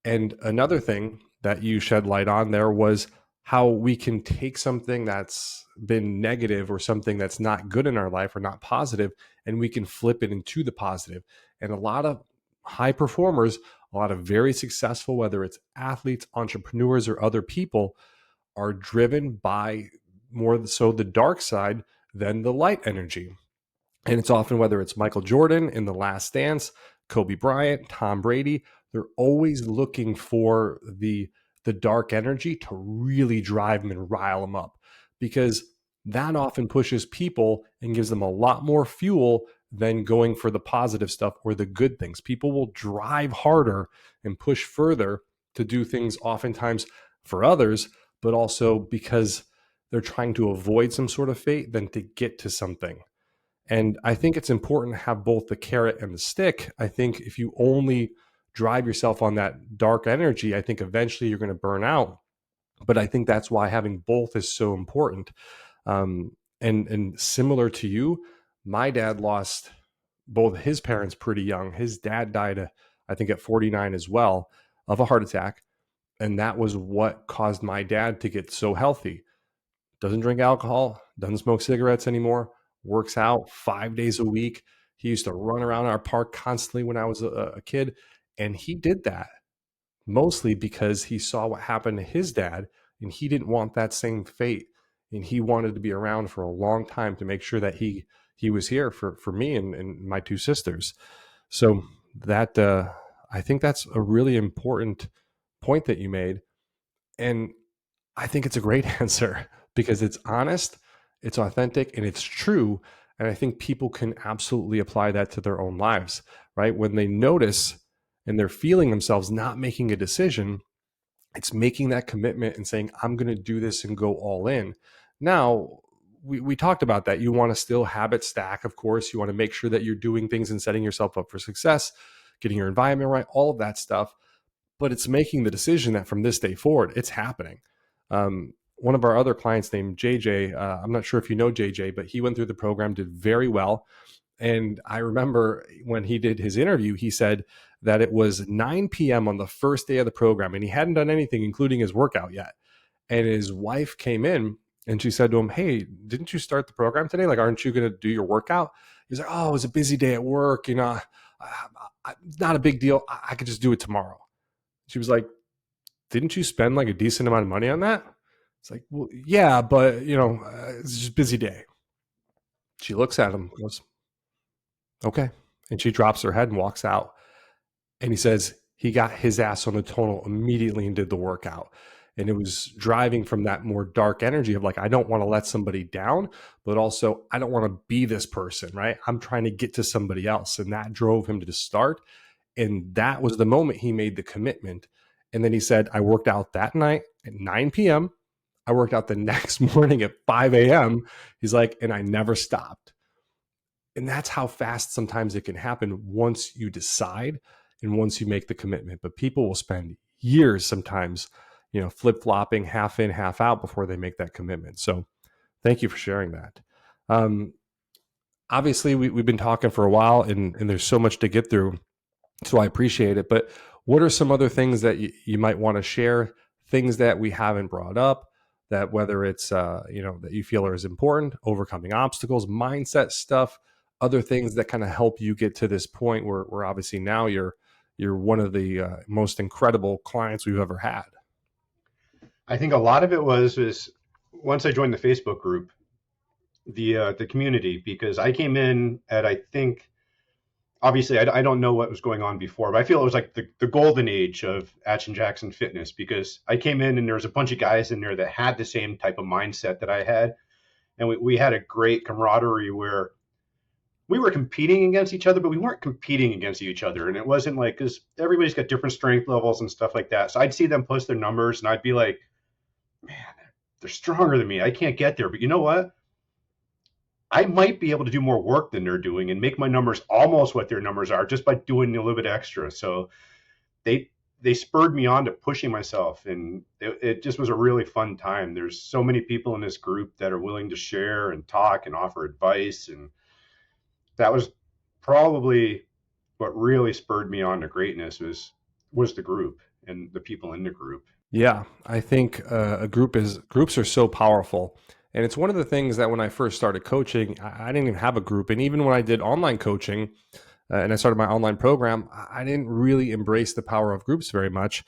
And another thing that you shed light on there was how we can take something that's been negative or something that's not good in our life or not positive, and we can flip it into the positive. And a lot of high performers, a lot of very successful, whether it's athletes, entrepreneurs, or other people, are driven by more so the dark side than the light energy. And it's often whether it's Michael Jordan in The Last Dance, Kobe Bryant, Tom Brady, they're always looking for the dark energy to really drive them and rile them up, because that often pushes people and gives them a lot more fuel than going for the positive stuff or the good things. People will drive harder and push further to do things oftentimes for others, but also because they're trying to avoid some sort of fate than to get to something. And I think it's important to have both the carrot and the stick. I think if you only drive yourself on that dark energy, I think eventually you're going to burn out. But I think that's why having both is so important. And similar to you, my dad lost both his parents pretty young. His dad died, I think, at 49 as well, of a heart attack. And that was what caused my dad to get so healthy. Doesn't drink alcohol, doesn't smoke cigarettes anymore, works out 5 days a week. He used to run around our park constantly when I was a kid. And he did that mostly because he saw what happened to his dad and he didn't want that same fate. And he wanted to be around for a long time to make sure that he was here for me and my two sisters. So that I think that's a really important point that you made. And I think it's a great answer because it's honest, it's authentic, and it's true. And I think people can absolutely apply that to their own lives, right? When they notice and they're feeling themselves not making a decision, it's making that commitment and saying, I'm going to do this and go all in. Now, we talked about that. You want to still habit stack, of course. You want to make sure that you're doing things and setting yourself up for success, getting your environment right, all of that stuff. But it's making the decision that from this day forward, it's happening. One of our other clients named JJ, I'm not sure if you know JJ, but he went through the program, did very well. And I remember when he did his interview, he said that it was 9 p.m. on the first day of the program, and he hadn't done anything, including his workout yet. And his wife came in and she said to him, "Hey, didn't you start the program today? Like, aren't you going to do your workout?" He's like, "Oh, it was a busy day at work. Not a big deal. I could just do it tomorrow." She was like, "Didn't you spend like a decent amount of money on that?" It's like, "Well, yeah, but it's just a busy day." She looks at him, goes, "Okay." And she drops her head and walks out. And he says he got his ass on the tonal immediately and did the workout. And it was driving from that more dark energy of like, I don't want to let somebody down, but also I don't want to be this person, right? I'm trying to get to somebody else. And that drove him to start. And that was the moment he made the commitment. And then he said, I worked out that night at 9 p.m. I worked out the next morning at 5 a.m. He's like, and I never stopped. And that's how fast sometimes it can happen once you decide and once you make the commitment. But people will spend years sometimes, flip-flopping, half in, half out before they make that commitment. So thank you for sharing that. Obviously, we've been talking for a while and there's so much to get through. So I appreciate it. But what are some other things that you might want to share, things that we haven't brought up, that whether it's, that you feel are as important, overcoming obstacles, mindset stuff, other things that kind of help you get to this point where obviously now you're one of the most incredible clients we've ever had? I think a lot of it was once I joined the Facebook group, the community, because I came in at, I think, obviously I don't know what was going on before, but I feel it was like the golden age of Action Jackson Fitness, because I came in and there was a bunch of guys in there that had the same type of mindset that I had. And we had a great camaraderie where we were competing against each other, but we weren't competing against each other. And it wasn't like, because everybody's got different strength levels and stuff like that. So I'd see them post their numbers and I'd be like, man, they're stronger than me. I can't get there. But you know what? I might be able to do more work than they're doing and make my numbers almost what their numbers are just by doing a little bit extra. So they they spurred me on to pushing myself, and it just was a really fun time. There's so many people in this group that are willing to share and talk and offer advice, and that was probably what really spurred me on to greatness was the group and the people in the group. Yeah, I think groups are so powerful, and it's one of the things that when I first started coaching, I didn't even have a group, and even when I did online coaching, and I started my online program, I didn't really embrace the power of groups very much,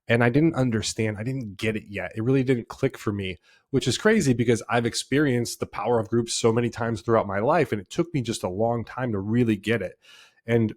and I didn't understand, I didn't get it yet. It really didn't click for me, which is crazy because I've experienced the power of groups so many times throughout my life, and it took me just a long time to really get it. And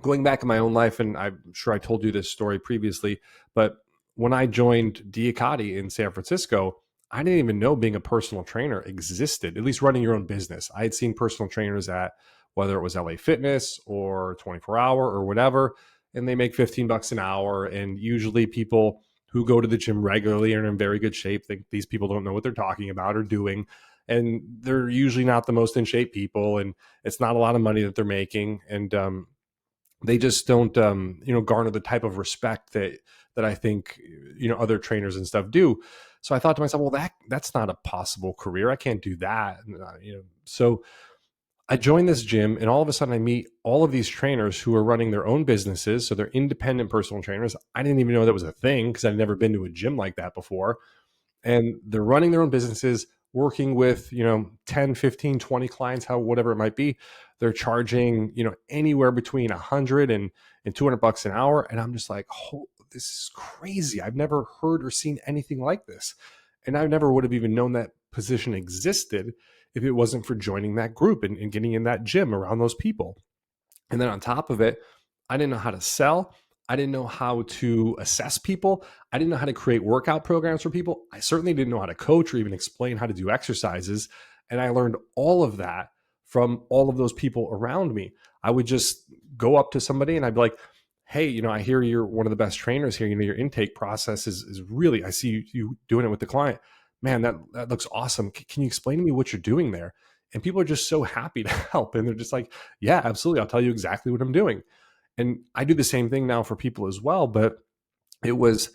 going back in my own life, and I'm sure I told you this story previously, but when I joined Diacati in San Francisco, I didn't even know being a personal trainer existed, at least running your own business. I had seen personal trainers at whether it was LA Fitness or 24 Hour or whatever, and they make 15 bucks an hour. And usually people who go to the gym regularly and are in very good shape think these people don't know what they're talking about or doing. And they're usually not the most in shape people. And it's not a lot of money that they're making. And they just don't garner the type of respect that I think other trainers and stuff do. So I thought to myself, well, that's not a possible career. I can't do that. So I joined this gym, and all of a sudden I meet all of these trainers who are running their own businesses. So they're independent personal trainers. I didn't even know that was a thing because I'd never been to a gym like that before. And they're running their own businesses, working with 10, 15, 20 clients, how whatever it might be. They're charging anywhere between 100 and 200 bucks an hour. And I'm just like, oh, this is crazy. I've never heard or seen anything like this, and I never would have even known that position existed if it wasn't for joining that group and getting in that gym around those people. And then on top of it, I didn't know how to sell. I didn't know how to assess people. I didn't know how to create workout programs for people. I certainly didn't know how to coach or even explain how to do exercises. And I learned all of that from all of those people around me. I would just go up to somebody and I'd be like, hey, I hear you're one of the best trainers here. Your intake process is really, I see you doing it with the client. Man, that looks awesome. Can you explain to me what you're doing there? And people are just so happy to help. And they're just like, yeah, absolutely. I'll tell you exactly what I'm doing. And I do the same thing now for people as well, but it was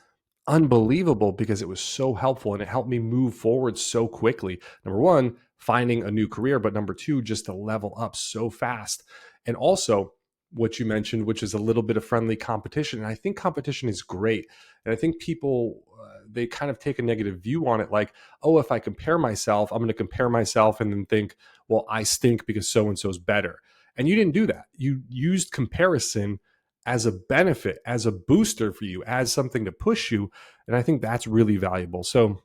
unbelievable because it was so helpful and it helped me move forward so quickly. Number one, finding a new career, but number two, just to level up so fast. And also, what you mentioned, which is a little bit of friendly competition. And I think competition is great. And I think people, they kind of take a negative view on it like, oh, if I compare myself, I'm going to compare myself and then think, well, I stink because so and so's better. And you didn't do that. You used comparison as a benefit, as a booster for you, as something to push you. And I think that's really valuable. So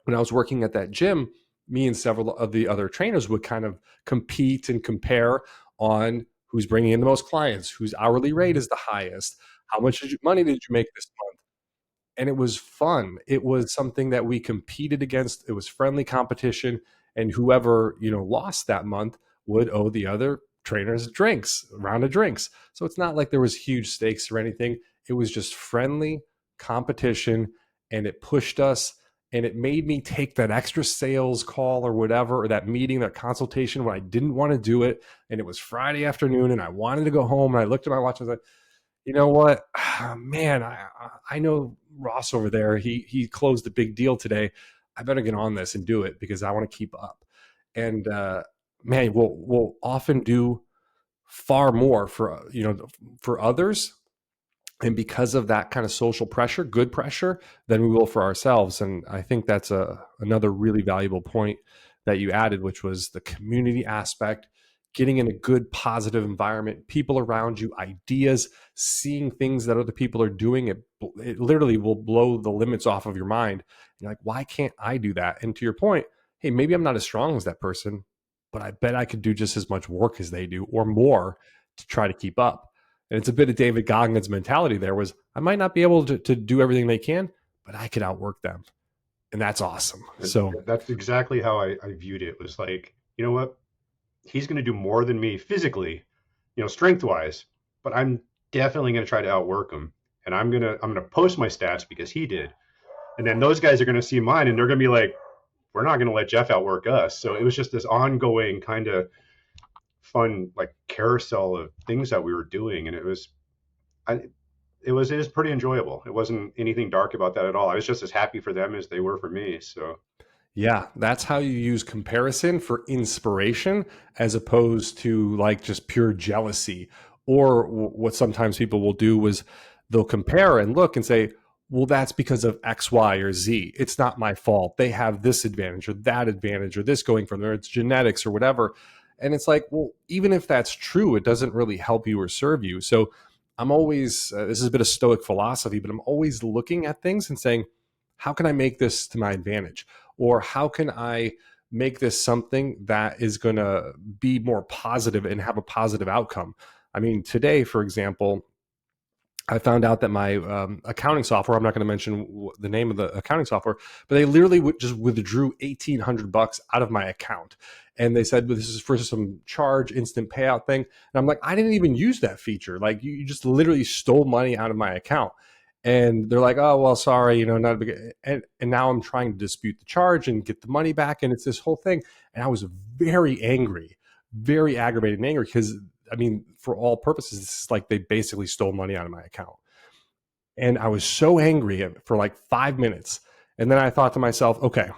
when I was working at that gym, me and several of the other trainers would kind of compete and compare on who's bringing in the most clients, whose hourly rate is the highest, how much money did you make this month? And it was fun. It was something that we competed against. It was friendly competition, and whoever lost that month would owe the other trainers drinks, a round of drinks. So it's not like there was huge stakes or anything. It was just friendly competition, and it pushed us. And it made me take that extra sales call or whatever, or that meeting, that consultation when I didn't want to do it. And it was Friday afternoon and I wanted to go home. And I looked at my watch and I was like, you know what, man, I know Ross over there. He closed a big deal today. I better get on this and do it because I want to keep up. And man, we'll often do far more for for others, and because of that kind of social pressure, good pressure, than we will for ourselves. And I think that's another really valuable point that you added, which was the community aspect, getting in a good, positive environment, people around you, ideas, seeing things that other people are doing. It literally will blow the limits off of your mind. You're like, why can't I do that? And to your point, hey, maybe I'm not as strong as that person, but I bet I could do just as much work as they do or more to try to keep up. And it's a bit of David Goggins' mentality there was, I might not be able to do everything they can, but I could outwork them. And that's awesome. So That's exactly how I viewed it. It was like, you know what? He's going to do more than me physically, strength wise, but I'm definitely going to try to outwork him. And I'm going to post my stats because he did. And then those guys are going to see mine and they're going to be like, we're not going to let Jeff outwork us. So it was just this ongoing kind of fun, like carousel of things that we were doing. And it was, I, it is pretty enjoyable. It wasn't anything dark about that at all. I was just as happy for them as they were for me. So Yeah, that's how you use comparison for inspiration as opposed to like just pure jealousy. Or what sometimes people will do is they'll compare and look and say, well, that's because of X, Y, or Z. It's not my fault. They have this advantage or this going from there. It's genetics or whatever. And it's like, well, even if that's true, it doesn't really help you or serve you. So I'm always, this is a bit of stoic philosophy, but I'm always looking at things and saying, how can I make this to my advantage? Or how can I make this something that is going to be more positive and have a positive outcome? I mean, today, for example, I found out that my accounting software, I'm not going to mention the name of the accounting software, but they literally just withdrew $1,800 out of my account. And they said, well, this is for some charge instant payout thing. And I'm like, I didn't even use that feature. Like you just literally stole money out of my account. And they're like, oh, well, sorry, not a big, and now I'm trying to dispute the charge and get the money back. And it's this whole thing. And I was very angry, very aggravated and angry because I mean, for all purposes, it's like they basically stole money out of my account. And I was so angry for like 5 minutes. And then I thought to myself, okay,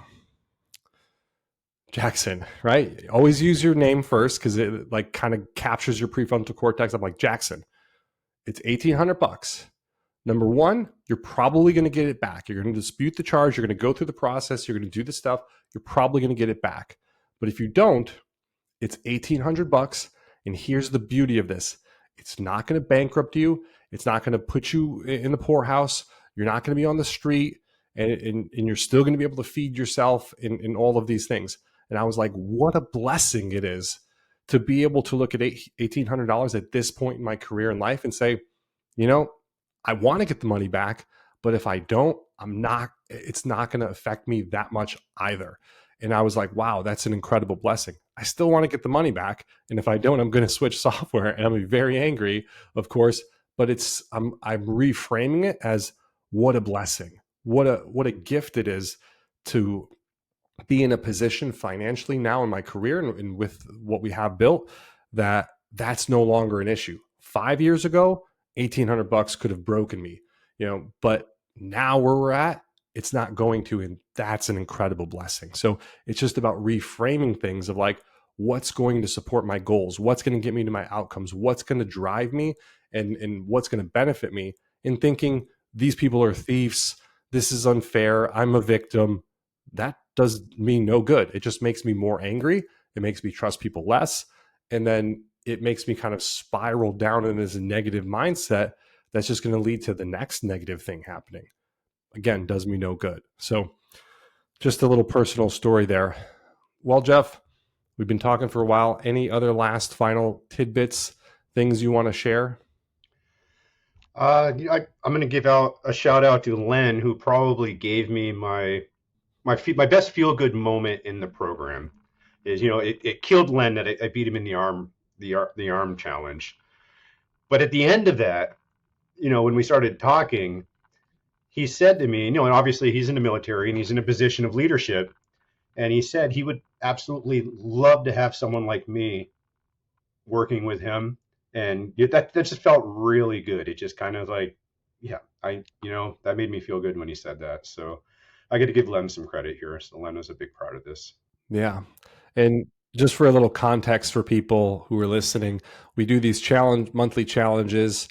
Jackson, right? Always use your name first because it like kind of captures your prefrontal cortex. I'm like, Jackson, it's $1,800. Number one, you're probably going to get it back. You're going to dispute the charge. You're going to go through the process. You're going to do the stuff. You're probably going to get it back. But if you don't, it's $1,800. And here's the beauty of this. It's not going to bankrupt you. It's not going to put you in the poorhouse. You're not going to be on the street and you're still going to be able to feed yourself in all of these things. And I was like, what a blessing it is to be able to look at $1,800 at this point in my career and life and say, you know, I want to get the money back, but if I don't, it's not going to affect me that much either. And I was like, wow, that's an incredible blessing. I still want to get the money back. And if I don't, I'm going to switch software and I'm going to be very angry, of course. But I'm reframing it as what a blessing, what a gift it is to be in a position financially now in my career and with what we have built that's no longer an issue. 5 years ago, $1,800 could have broken me, but now where we're at, it's not going to, and that's an incredible blessing. So it's just about reframing things of like, what's going to support my goals, what's going to get me to my outcomes, what's going to drive me and what's going to benefit me, and thinking these people are thieves, this is unfair, I'm a victim. That does me no good. It just makes me more angry. It makes me trust people less. And then it makes me kind of spiral down in this negative mindset that's just going to lead to the next negative thing happening. Again, does me no good. So just a little personal story there. Well, Jeff, we've been talking for a while. Any other last final tidbits, things you want to share? I'm going to give out a shout out to Len, who probably gave me my best feel good moment in the program. Is it killed Len that I beat him in the arm challenge, but at the end of that, when we started talking, he said to me, and obviously he's in the military and he's in a position of leadership, and he said he would absolutely love to have someone like me working with him, and that just felt really good. It just kind of like, yeah, that made me feel good when he said that. So I get to give Len some credit here. So Len was a big part of this. Yeah. And just for a little context for people who are listening, we do these monthly challenges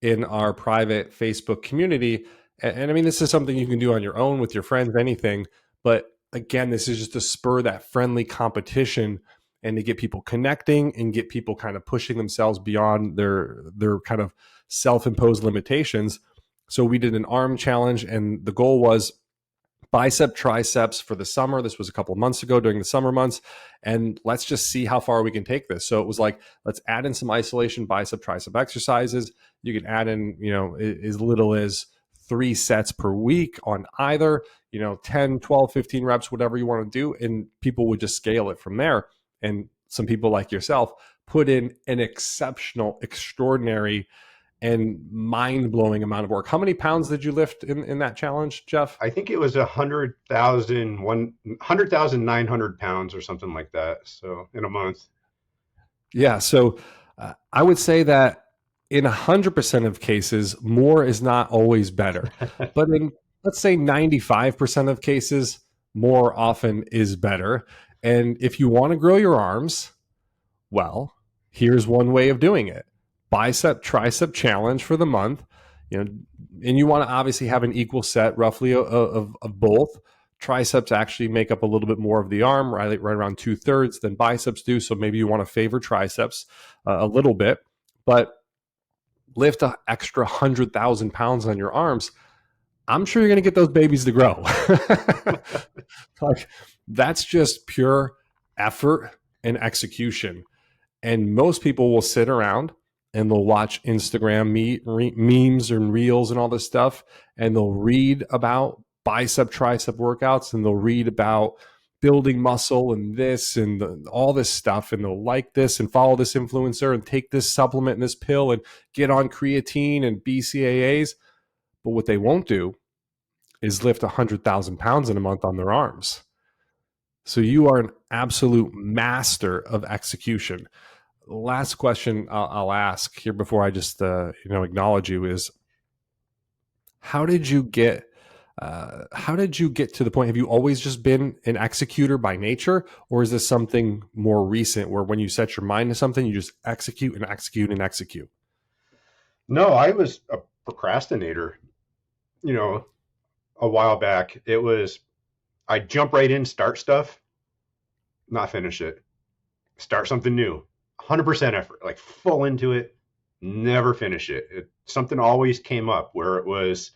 in our private Facebook community. And I mean, this is something you can do on your own with your friends, anything. But again, this is just to spur that friendly competition and to get people connecting and get people kind of pushing themselves beyond their kind of self-imposed limitations. So we did an arm challenge, and the goal was bicep triceps for the summer. This was a couple of months ago during the summer months. And let's just see how far we can take this. So it was like, let's add in some isolation bicep tricep exercises. You can add in, as little as 3 sets per week on either, 10, 12, 15 reps, whatever you want to do. And people would just scale it from there. And some people like yourself put in an exceptional, extraordinary, and mind-blowing amount of work. How many pounds did you lift in that challenge, Jeff? I think it was 100,900 pounds or something like that. So in a month. Yeah. So I would say that in 100% of cases, more is not always better. But in, let's say, 95% of cases, more often is better. And if you want to grow your arms, well, here's one way of doing it: bicep tricep challenge for the month. You know, and you want to obviously have an equal set, roughly, of both. Triceps actually make up a little bit more of the arm, right around 2/3 than biceps do. So maybe you want to favor triceps a little bit, but lift an extra 100,000 pounds on your arms. I'm sure you're going to get those babies to grow. Like, that's just pure effort and execution. And most people will sit around and they'll watch Instagram memes and reels and all this stuff, and they'll read about bicep tricep workouts, and they'll read about building muscle and this and all this stuff, and they'll like this and follow this influencer and take this supplement and this pill and get on creatine and BCAAs. But what they won't do is lift 100,000 pounds in a month on their arms. So you are an absolute master of execution. Last question I'll ask here before I just acknowledge you is, how did you get to the point? Have you always just been an executor by nature, or is this something more recent where when you set your mind to something, you just execute and execute and execute? No, I was a procrastinator. You know, a while back, it was I'd jump right in, start stuff, not finish it. Start something new, 100% effort, like full into it, never finish it. Something always came up where it was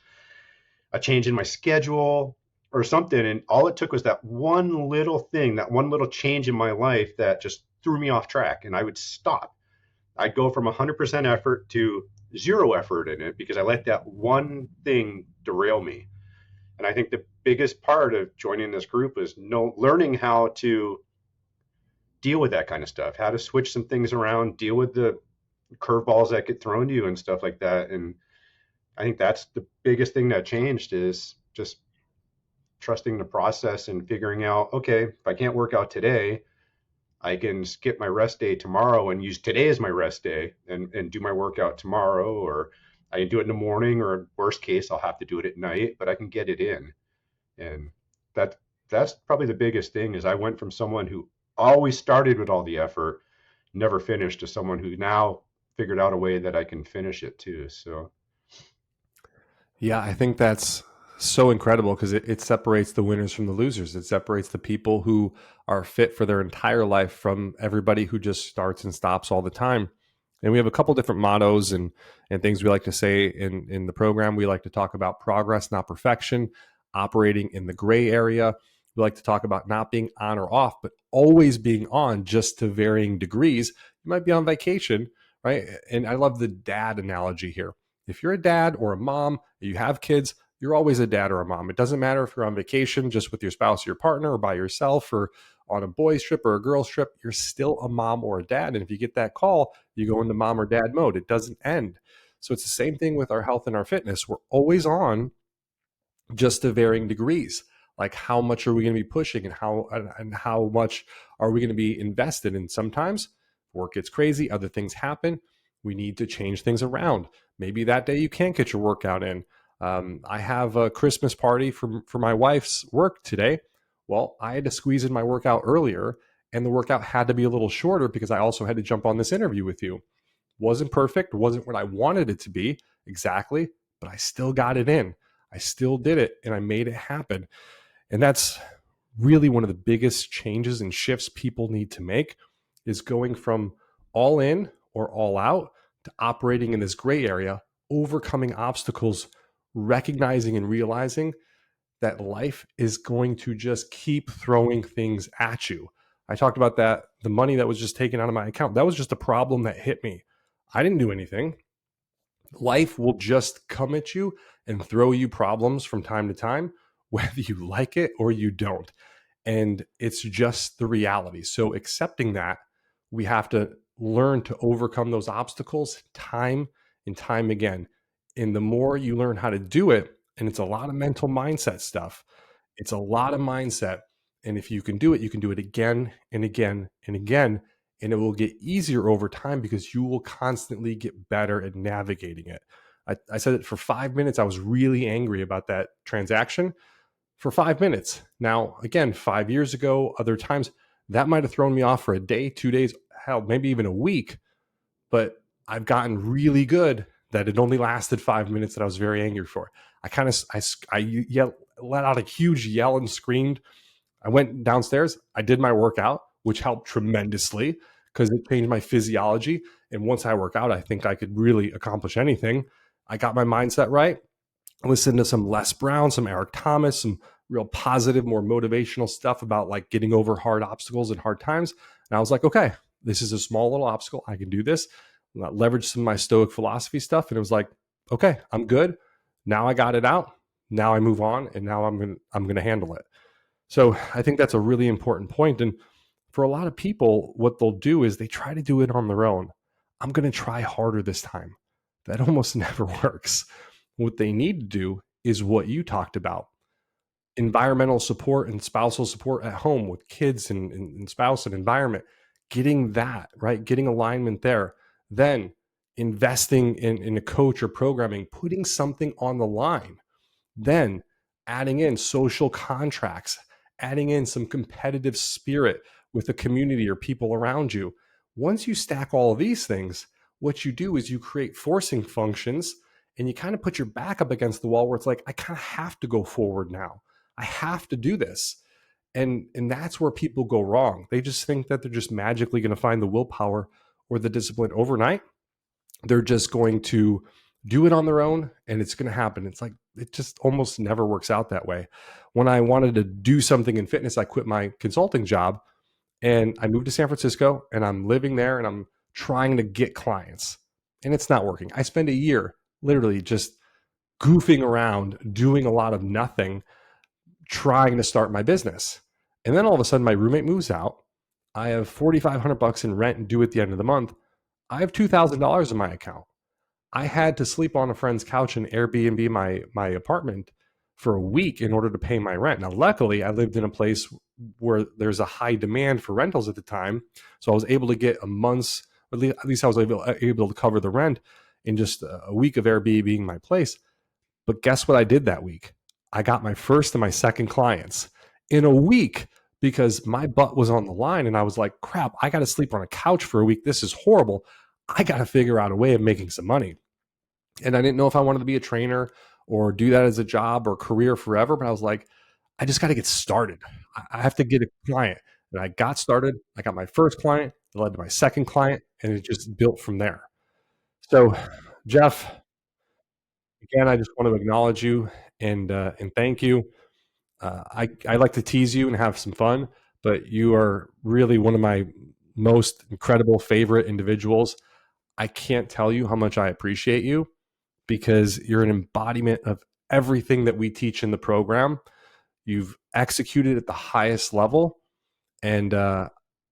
a change in my schedule or something. And all it took was that one little thing, that one little change in my life that just threw me off track. And I would stop. I'd go from 100% effort to zero effort in it because I let that one thing derail me. And I think the biggest part of joining this group is learning how to deal with that kind of stuff, how to switch some things around, deal with the curveballs that get thrown to you and stuff like that. And I think that's the biggest thing that changed, is just trusting the process and figuring out, okay, if I can't work out today, I can skip my rest day tomorrow and use today as my rest day and do my workout tomorrow, or I can do it in the morning, or worst case, I'll have to do it at night, but I can get it in. And that's probably the biggest thing, is I went from someone who always started with all the effort, never finished, to someone who now figured out a way that I can finish it too. So Yeah, I think that's so incredible because it separates the winners from the losers. It separates the people who are fit for their entire life from everybody who just starts and stops all the time. And we have a couple different mottos and things we like to say in the program. We like to talk about progress, not perfection, operating in the gray area. We like to talk about not being on or off, but always being on, just to varying degrees. You might be on vacation, right? And I love the dad analogy here. If you're a dad or a mom, you have kids, you're always a dad or a mom. It doesn't matter if you're on vacation just with your spouse or your partner, or by yourself, or on a boys trip or a girls trip, you're still a mom or a dad. And if you get that call, you go into mom or dad mode. It doesn't end. So it's the same thing with our health and our fitness. We're always on, just to varying degrees. Like, how much are we going to be pushing, and how much are we going to be invested? And sometimes work gets crazy, other things happen. We need to change things around. Maybe that day you can't get your workout in. I have a Christmas party for my wife's work today. Well, I had to squeeze in my workout earlier, and the workout had to be a little shorter because I also had to jump on this interview with you. Wasn't perfect, wasn't what I wanted it to be exactly, but I still got it in. I still did it, and I made it happen. And that's really one of the biggest changes and shifts people need to make, is going from all in or all out to operating in this gray area, overcoming obstacles, recognizing and realizing that life is going to just keep throwing things at you. I talked about that, the money that was just taken out of my account. That was just a problem that hit me. I didn't do anything. Life will just come at you and throw you problems from time to time, whether you like it or you don't. And it's just the reality. So accepting that, we have to learn to overcome those obstacles time and time again. And the more you learn how to do it, and it's a lot of mental mindset stuff, it's a lot of mindset. And if you can do it, you can do it again and again and again. and it will get easier over time because you will constantly get better at navigating it. I said it for 5 minutes. I was really angry about that transaction for 5 minutes. Now, again, 5 years ago, other times that might have thrown me off for a day, 2 days, hell, maybe even a week. But I've gotten really good that it only lasted 5 minutes that I was very angry for. I kind of, I yell, let out a huge yell and screamed. I went downstairs. I did my workout, which helped tremendously because it changed my physiology. And once I work out, I think I could really accomplish anything. I got my mindset right. I listened to some Les Brown, some Eric Thomas, some real positive, more motivational stuff about like getting over hard obstacles and hard times. And I was like, okay, this is a small little obstacle. I can do this. Leverage some of my Stoic philosophy stuff. And it was like, okay, I'm good. Now I got it out. Now I move on, and now I'm gonna handle it. So I think that's a really important point. And for a lot of people, what they'll do is they try to do it on their own. I'm going to try harder this time. That almost never works. What they need to do is what you talked about: environmental support and spousal support at home with kids and spouse and environment, getting that right, getting alignment there. Then investing in a coach or programming, putting something on the line, then adding in social contracts, adding in some competitive spirit with the community or people around you. Once you stack all of these things, what you do is you create forcing functions, and you kind of put your back up against the wall where it's like, I kind of have to go forward now. I have to do this. And that's where people go wrong. They just think that they're just magically going to find the willpower or the discipline overnight. They're just going to do it on their own and it's going to happen. It's like, it just almost never works out that way. When I wanted to do something in fitness, I quit my consulting job and I moved to San Francisco, and I'm living there and I'm trying to get clients, and it's not working. I spend a year literally just goofing around, doing a lot of nothing, trying to start my business. And then all of a sudden my roommate moves out. I have $4,500 in rent and due at the end of the month. I have $2,000 in my account. I had to sleep on a friend's couch and Airbnb my apartment for a week in order to pay my rent. Now, luckily, I lived in a place where there's a high demand for rentals at the time, so I was able to get a month's, at least I was able to cover the rent in just a week of Airbnb my place. But guess what I did that week? I got my first and my second clients in a week because my butt was on the line, and I was like, crap, I got to sleep on a couch for a week. This is horrible. I got to figure out a way of making some money. And I didn't know if I wanted to be a trainer or do that as a job or career forever, but I was like, I just got to get started. I have to get a client. And I got started. I got my first client, it led to my second client, and it just built from there. So, Jeff, again, I just want to acknowledge you and thank you. I like to tease you and have some fun, but you are really one of my most incredible favorite individuals. I can't tell you how much I appreciate you because you're an embodiment of everything that we teach in the program. You've executed at the highest level, and I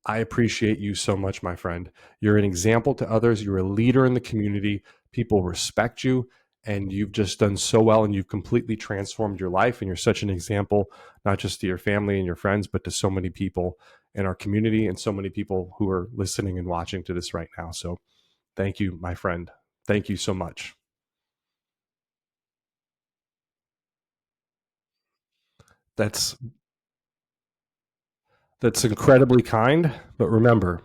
appreciate you so much, my friend. You're an example to others. You're a leader in the community. People respect you, and you've just done so well, and you've completely transformed your life. And you're such an example, not just to your family and your friends, but to so many people in our community and so many people who are listening and watching to this right now. So thank you, my friend. Thank you so much. That's That's incredibly kind, but remember,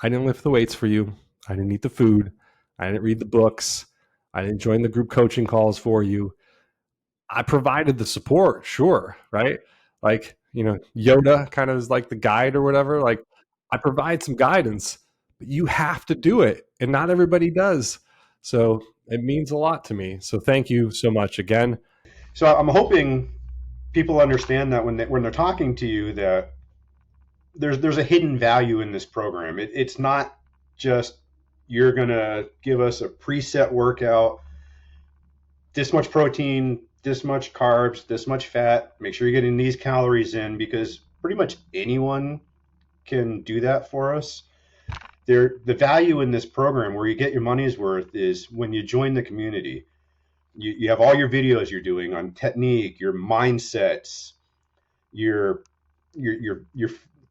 I didn't lift the weights for you. I didn't eat the food. I didn't read the books. I didn't join the group coaching calls for you. I provided the support, sure, right? Like, Yoda kind of is like the guide or whatever. Like, I provide some guidance, but you have to do it, and not everybody does. So it means a lot to me. So thank you so much again. So I'm hoping people understand that when they're talking to you, that there's a hidden value in this program. It's not just you're gonna give us a preset workout, this much protein, this much carbs, this much fat. Make sure you're getting these calories in, because pretty much anyone can do that for us. The value in this program, where you get your money's worth, is when you join the community. You have all your videos you're doing on technique, your mindsets, your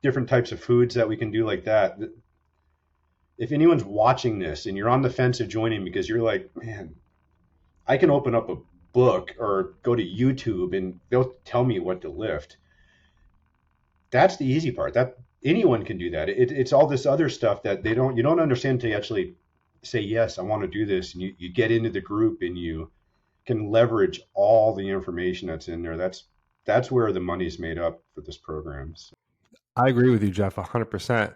different types of foods that we can do like that. if anyone's watching this and you're on the fence of joining because you're like, man, I can open up a book or go to YouTube and they'll tell me what to lift. That's the easy part. That anyone can do that. It's all this other stuff that you don't understand until you actually say yes, I want to do this, and you get into the group and you can leverage all the information that's in there. That's where the money's made up for this program. So, I agree with you, Jeff, 100%,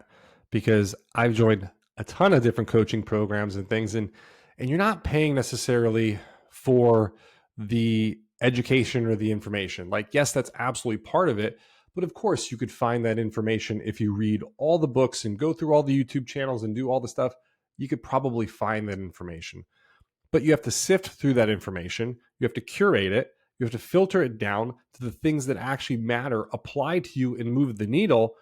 because I've joined a ton of different coaching programs and things, and you're not paying necessarily for the education or the information. Like, yes, that's absolutely part of it, but of course, you could find that information if you read all the books and go through all the YouTube channels and do all the stuff. You could probably find that information, but you have to sift through that information. You have to curate it. You have to filter it down to the things that actually matter, apply to you, and move the needle.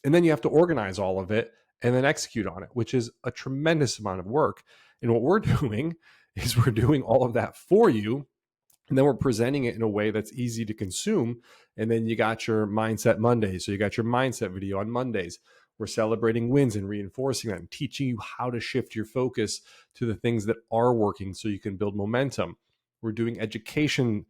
And then you have to organize all of it and then execute on it, which is a tremendous amount of work. And what we're doing is we're doing all of that for you. And then we're presenting it in a way that's easy to consume. And then you got your Mindset Mondays. So you got your mindset video on Mondays. We're celebrating wins and reinforcing them, teaching you how to shift your focus to the things that are working so you can build momentum. We're doing education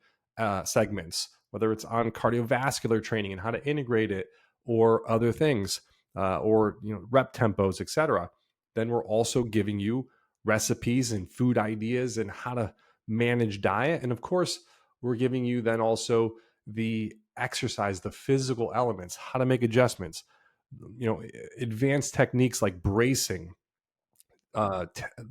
segments, whether it's on cardiovascular training and how to integrate it, or other things, or rep tempos, etc. Then we're also giving you recipes and food ideas and how to manage diet, and of course, we're giving you then also the exercise, the physical elements, how to make adjustments, advanced techniques like bracing,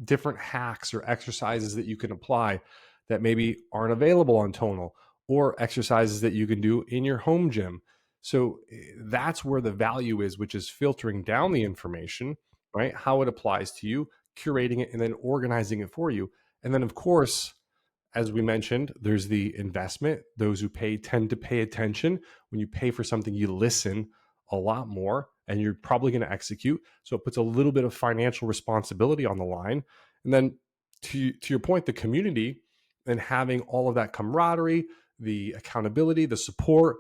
different hacks or exercises that you can apply that maybe aren't available on Tonal, or exercises that you can do in your home gym. So that's where the value is, which is filtering down the information, right? How it applies to you, curating it, and then organizing it for you. And then, of course, as we mentioned, there's the investment. Those who pay tend to pay attention. When you pay for something, you listen a lot more, and you're probably going to execute. So it puts a little bit of financial responsibility on the line. And then to your point, the community and having all of that camaraderie, the accountability, the support,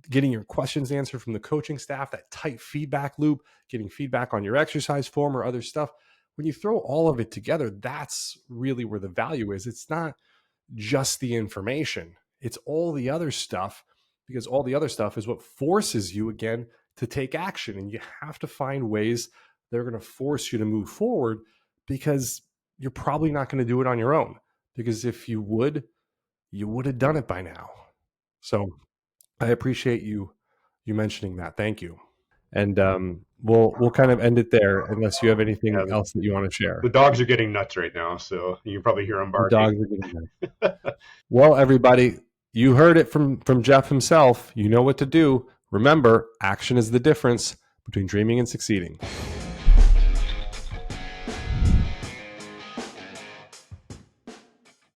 getting your questions answered from the coaching staff, that tight feedback loop, getting feedback on your exercise form or other stuff. When you throw all of it together, that's really where the value is. It's not just the information, it's all the other stuff, because all the other stuff is what forces you again to take action. And you have to find ways that are going to force you to move forward, because you're probably not going to do it on your own. Because if you would have done it by now. So I appreciate you mentioning that. Thank you. And we'll kind of end it there, unless you have anything yeah, else that you want to share. the dogs are getting nuts right now, so you can probably hear them The barking. dogs are getting there. Well, everybody, you heard it from Jeff himself. You know what to do. Remember, action is the difference between dreaming and succeeding.